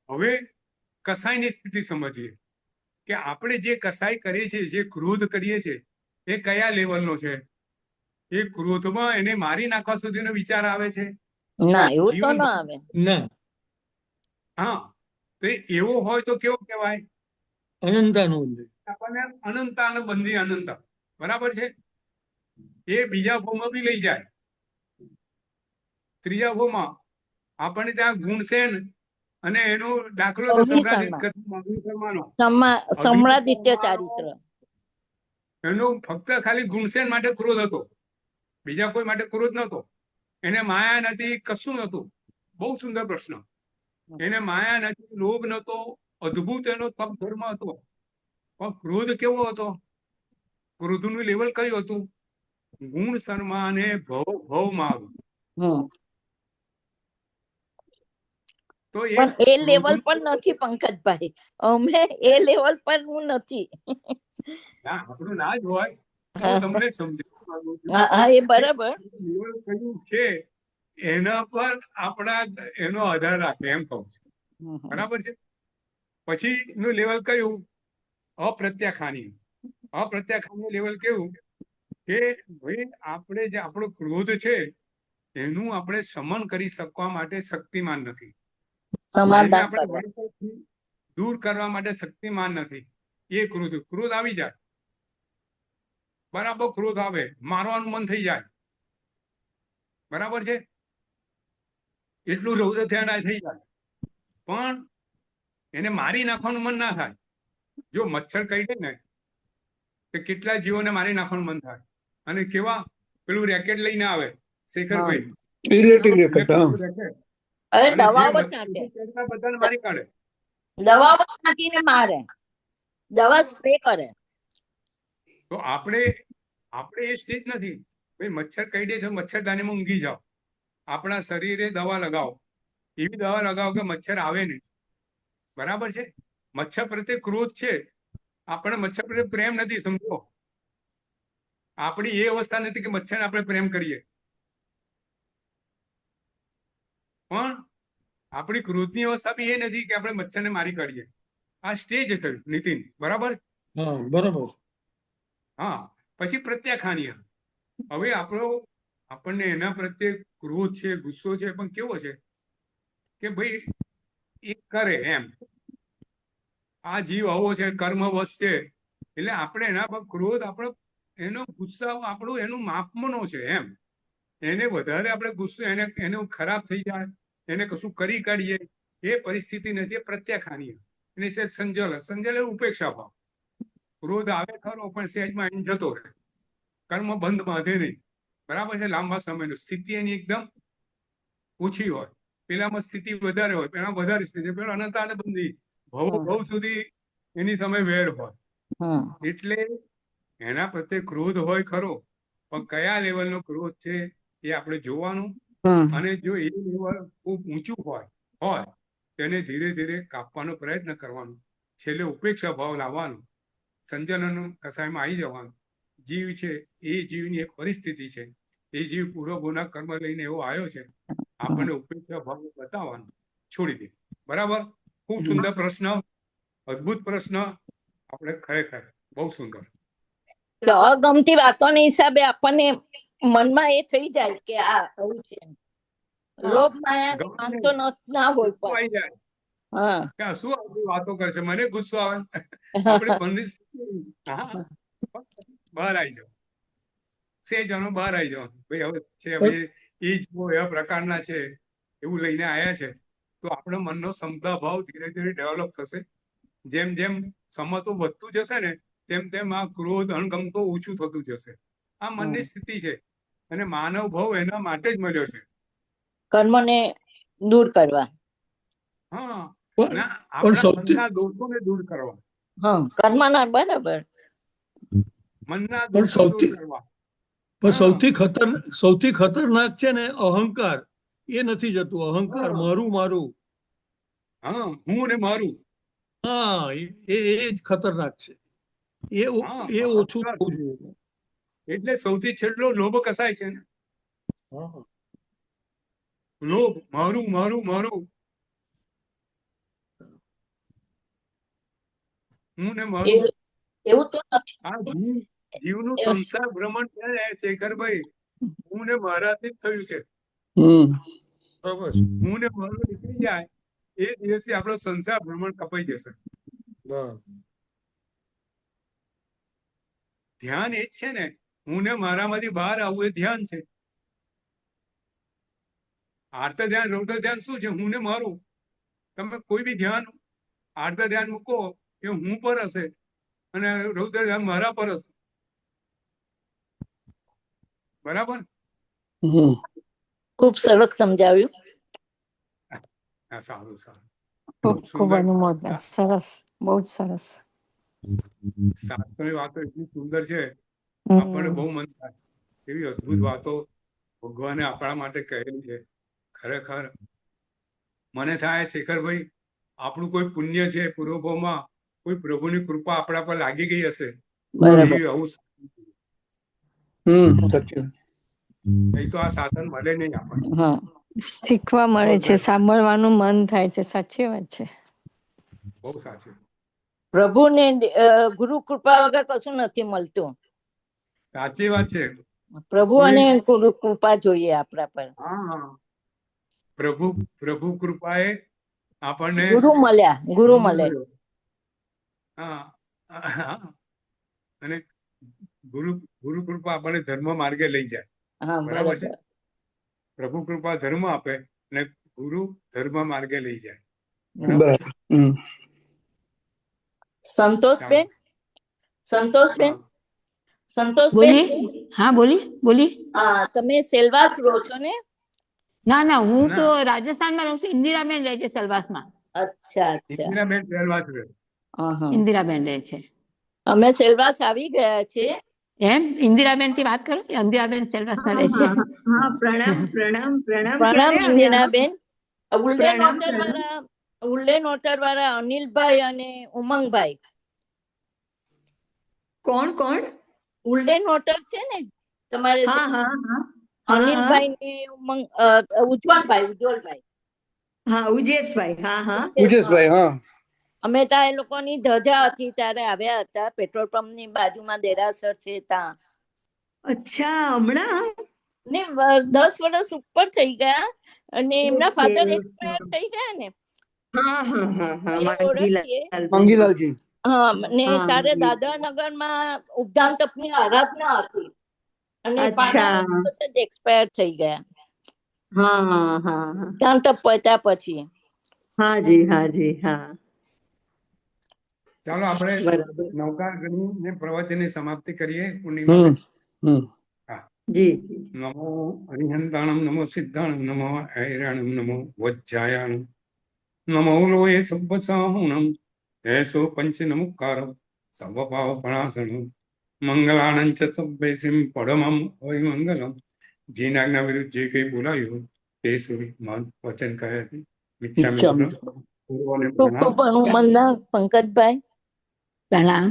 હવે કસાયની સ્થિતિ સમજીએ કે આપણે જે કસાય કરીએ છીએ, જે ક્રોધ કરીએ છીએ, એ કયા લેવલનો છે? એ ક્રોધમાં એને મારી નાખવા સુધીનો વિચાર આવે છે? ના, એવું તો ના આવે. ના, હા, તો એવો હોય તો કેવો કહેવાય? અનંતાનુબંધી. આપણને અનંતાન બંધી અનંતા. બરાબર છે. એ બીજા ભાવમાં બી લઈ જાય. ત્રીજા ભાવમાં આપણને ત્યાં ગુણસેન અને એનો દાખલો છે સમ્રાદિત્ય ચારિત્ર. એનો ફક્ત ખાલી ગુણસેન માટે ક્રોધ હતો, બીજા કોઈ માટે ક્રોધ નતો. એને માયા નથી, કશું નતું. બહુ સુંદર પ્રશ્ન. એને માયા નથી, લોભ નતો, અદ્ભુત એનો તપ ધર્મ હતો. પણ ક્રોધ કેવો હતો? ક્રોધનું લેવલ કયું હતું? ગુણ સન્માને ભવ મારું. તો પણ એ લેવલ પર નથી પંકજભાઈ, અમે એ લેવલ પર હું નથી. આપણું ના જ હોય તો તમને સમજાવવા માંગુ છું. હા, એ બરાબર. લેવલ કયું છે એના પર આપણા એનો આધાર રાખે એમ કહું છું. બરાબર છે. પછી નું લેવલ કયું? અપ્રત્યાખાની. અપ્રત્યાખાની લેવલ કેવું કે ભાઈ આપણે જે આપણો ક્રોધ છે એનું આપણે શમન કરી શકવા માટે શક્તિમાન નથી. દૂર કરવા માટે શક્તિમાન નથી. એ ક્રોધ આવી જાય, બરાબર. ક્રોધ આવે, મારવાનું મન થઈ જાય. બરાબર છે. એટલું રૌદ્ર થયા થઈ જાય, પણ એને મારી નાખવાનું મન ના થાય. જો મચ્છર કહી ને તો કેટલા જીવોને મારી નાખવાનું મન થાય. અને કેવા પેલું રેકેટ લઈને આવે શેખરભાઈ, બધાને મારી કાઢે, દવાઓ નાખીને મારે, દવા સ્પ્રે કરે. તો આપણે એ સ્થિત નથી. ભાઈ મચ્છર કહી છે મચ્છરદાનીમાં ઊંઘી જાઓ, આપણા શરીરે દવા લગાવો, એવી દવા લગાવો કે મચ્છર આવે નહીં. બરાબર છે. મચ્છર પ્રત્યે ક્રોધ છે, આપણે મચ્છર પ્રત્યે પ્રેમ નથી. સમજો, આપણી એ અવસ્થા નથી કે મચ્છરને આપણે પ્રેમ કરીએ. પણ આપણી ક્રોધની અવસ્થા બી એ નથી કે આપણે મચ્છરને મારી કાઢીએ. આ સ્ટેજ થયું નીતિન. બરાબર. હા, બરાબર. હા, પછી પ્રત્યાખાનીય. હવે આપણને એના પ્રત્યે ક્રોધ છે, ગુસ્સો છે, પણ કેવો છે કે ભાઈ એ કરે એમ. આ જીવ આવો છે, કર્મવશ છે, એટલે આપણે એના પર ક્રોધ, આપણો એનો ગુસ્સા આપણું એનું માપમનો છે એમ. એને વધારે આપણે ગુસ્સો એનું ખરાબ થઈ જાય, એને કશું કરી કાઢીએ, એ પરિસ્થિતિ નથી. પ્રત્યાખાનીય. એને સહેજ સંજલ ઉપેક્ષા ભાવ. ક્રોધ આવે ખરો, પણ સહેજમાં એને જતો રહે. કર્મ બંધ બાંધે નહીં. બરાબર છે. લાંબા સમયનું સ્થિતિ એની એકદમ ઓછી હોય. પેલામાં સ્થિતિ વધારે હોય, પેલા વધારે સ્થિતિ, પેલા અનંતા બંધી ભવ સુધી એની સામે વેર હોય. એટલે એના પ્રત્યે ક્રોધ હોય ખરો, પણ કયા લેવલનો ક્રોધ છે એ આપણે જોવાનું. અને જો એ લેવલ ખૂબ ઊંચું હોય તેને ધીરે ધીરે કાપવાનો પ્રયત્ન કરવાનો. છેલ્લે ઉપેક્ષા ભાવ લાવવાનો, સંજલન કસાયમાં આવી જવાનું. જીવ છે એ જીવની એક પરિસ્થિતિ છે. એ જીવ પૂર્વ ગુના કર્મ લઈને એવો આવ્યો છે, આપણને ઉપેક્ષા ભાવ બતાવવાનો, છોડી દે. બરાબર. ખૂબ સુંદર પ્રશ્ન, અદ્ભુત પ્રશ્ન. આપણે ખરેખર બહુ સુંદર. અગમતી વાતોના હિસાબે આપણને મનમાં એ થઈ જાય કે આ આવું છે. લોભ માયા તો ના હોય પણ શું આપણી વાતો કરે છે, મને ગુસ્સો આવે. આપણે મનની બહાર આવી જાવ, સેજનો બહાર આવી જાવ. ભાઈ હવે છે, હવે એ જો એવા પ્રકારના છે એવું લઈને આવ્યા છે, તો આપણો મનનો સમતા ભાવ ધીરે ધીરે ડેવલપ થશે. જેમ જેમ સમતો વધતું જશે ને તેમ તેમ આ ક્રોધ અણગમતો ઓછું થતું જશે. આ મનની સ્થિતિ છે. અને માનવ ભાવ એના માટે જ મળ્યો છે. કર્મને દૂર કરવા. હા, પણ ના પણ આપણા સૌથી મનના દોષોને દૂર કરવા, હા, કર્મના બરાબર. મનના પણ દોષો દૂર સૌથી કરવા. પણ હા સૌથી ખતરનાક છે ને અહંકાર. એ નથી જતું. અહંકાર, હા મારું મારું. હા, હું ને મારું. હા, એ જ ખતરનાક છે. એ હા, એ ઓછું અહંકાર થવું છે. જોઈએ. એટલે સૌથી છેલ્લો લોભ કસાય છે ને. હા. લોભ, મારું મારું મારું, હું ને મારું. એવું તો નથી. આ જીવનું સંસાર ભ્રમણ છે શેખરભાઈ, હું ને મારાથી જ થયું છે. બરોબર, હું ને મારું નીકળી જાય એ દિવસે આપણો સંસાર ભ્રમણ કપાઈ જશે. ધ્યાન એ જ છે ને, હું ને મારામાંથી બહાર આવવું એ ધ્યાન છે. આર્ત ધ્યાન રૌદ્ર ધ્યાન શું છે? હું ને મારું. તમે કોઈ બી ધ્યાન આર્ત ધ્યાન મૂકો એ હું પર હશે અને રૌદ્ર ધ્યાન મારા પર હશે. બરાબર. ખૂબ સરસ સમજાવ્યું. હા, સારું સારું, ખૂબ ખૂબ ખૂબ સુંદર. અનુમોદન. સરસ, બહુ જ સરસ. શાસ્ત્રોની વાતો એટલી સુંદર છે, આપણને હમ બહુ મન થાય. એવી અદ્ભુત વાતો ભગવાને આપણા માટે કહેલી છે. ખરેખર મને થાય શેખરભાઈ, આપણું કોઈ પુણ્ય છે પૂર્વભાવમાં, કોઈ પ્રભુની કૃપા આપણા પર લાગી ગઈ હશે. બરાબર. એ આવું સાચું. નહીં તો આ શાસન મળે નહીં આપણને. હા, શીખવા મળે છે, સાંભળવાનું મન થાય છે. સાચી વાત છે. બહુ સાચું. પ્રભુને ગુરુ કૃપા વગર કશું નથી મળતું. સાચી વાત છે. પ્રભુ અને ગુરુ કૃપા જોઈએ આપણા પર. હા, પ્રભુ પ્રભુ કૃપાએ આપણને ગુરુ મળે. હા, અને ગુરુ ગુરુ કૃપા આપણને ધર્મ માર્ગે લઈ જાય. હા, બરાબર છે. બરાબર. પ્રભુ કૃપા ધર્મ આપે અને ગુરુ ધર્મ માર્ગે લઈ જાય. બરાબર છે. બરાબર. સંતોષબેન, સંતોષબેન, હા, સંતોષબેન, બોલીએ. હા, બોલીએ. તમે સેલવાસ રહો છો ને? ના ના, હું તો ના, રાજસ્થાનમાં રહું છું. ઇન્દિરાબેન રહે છે સેલવાસમાં. અચ્છા, અચ્છા. ઇન્દિરાબેન સેલવાસ રહે. ઇન્દિરાબેન રહે છે. અમે સેલવાસ આવી ગયા છીએ. એમ? ઇન્દિરાબેન થી વાત કરો. ઇન્દિરાબેન સેલવાસમાં હા રહે છે. હા હા, પ્રણામ પ્રણામ પ્રણામ. પ્રણામ ક્યારે આવ્યા? ઇન્દિરાબેન. ઉલ્લેન પ્રણામ હોટલ પ્રણામ. વાળા, ઉલ્લેન હોટલ વાળા અનિલભાઈ અને ઉમંગભાઈ. કોણ કોણ? ઉલ્લેન હોટલ છે ને તમારે? હા હા હા હા અનિલભાઈ ને ઉજ્જવલભાઈ. હા, ઉજેશભાઈ. હા હા. ઉજેશભાઈ. હા. અમે ત્યાં એ લોકોની ધજા હતી ત્યારે આવ્યા હતા. પેટ્રોલ પંપ ની બાજુમાં દેરાસર છે ત્યાં. અચ્છા, હમણાં? ને 10 વર્ષ ઉપર થઈ ગયા અને એમના ઓકે. ફાધર એક્સપાયર થઈ ગયા ને. હા હા હા હા, એ ઓળખીએ. માંગીલાલભાઈ. મંગીલાલજી. હા, ને હા, તારે દાદરનગર માં ઉદ્યાન તપની આરાધના હતી અને અચ્છા. પાણા જ એક્સપાયર થઈ ગયા. હા હા હા ઉદ્યાન તપ પત્યા પછી. હા જી, હા જી, હા. ચાલો આપણે બરાબર. નૌકા ગણીને પ્રવચનની સમાપ્તિ કરીએ. પૂર્ણિમાબેન. હા. જી. નમો અરિહંતાણમ, નમો સિદ્ધાણમ, નમો ઐરાણમ, નમો વજ્જાયાણમ, નમો લોએ સબ્બસાહુણમ, એસો પંચ નમુકારમ, સર્વભાવ પ્રણાસનમ, મંગલાનંદ ચ સબ્બેસિમ પરમમ હોય મંગલમ. જીન આજ્ઞા વિરુદ્ધ જે કંઈ બોલાયું તે સુધી વચન કહે મિચ્છામી દુક્કડમ. પૂર્વોને ખૂબ પ્રણામ. ખૂબ અનુમોદન પંકજભાઈ. પ્રણામ.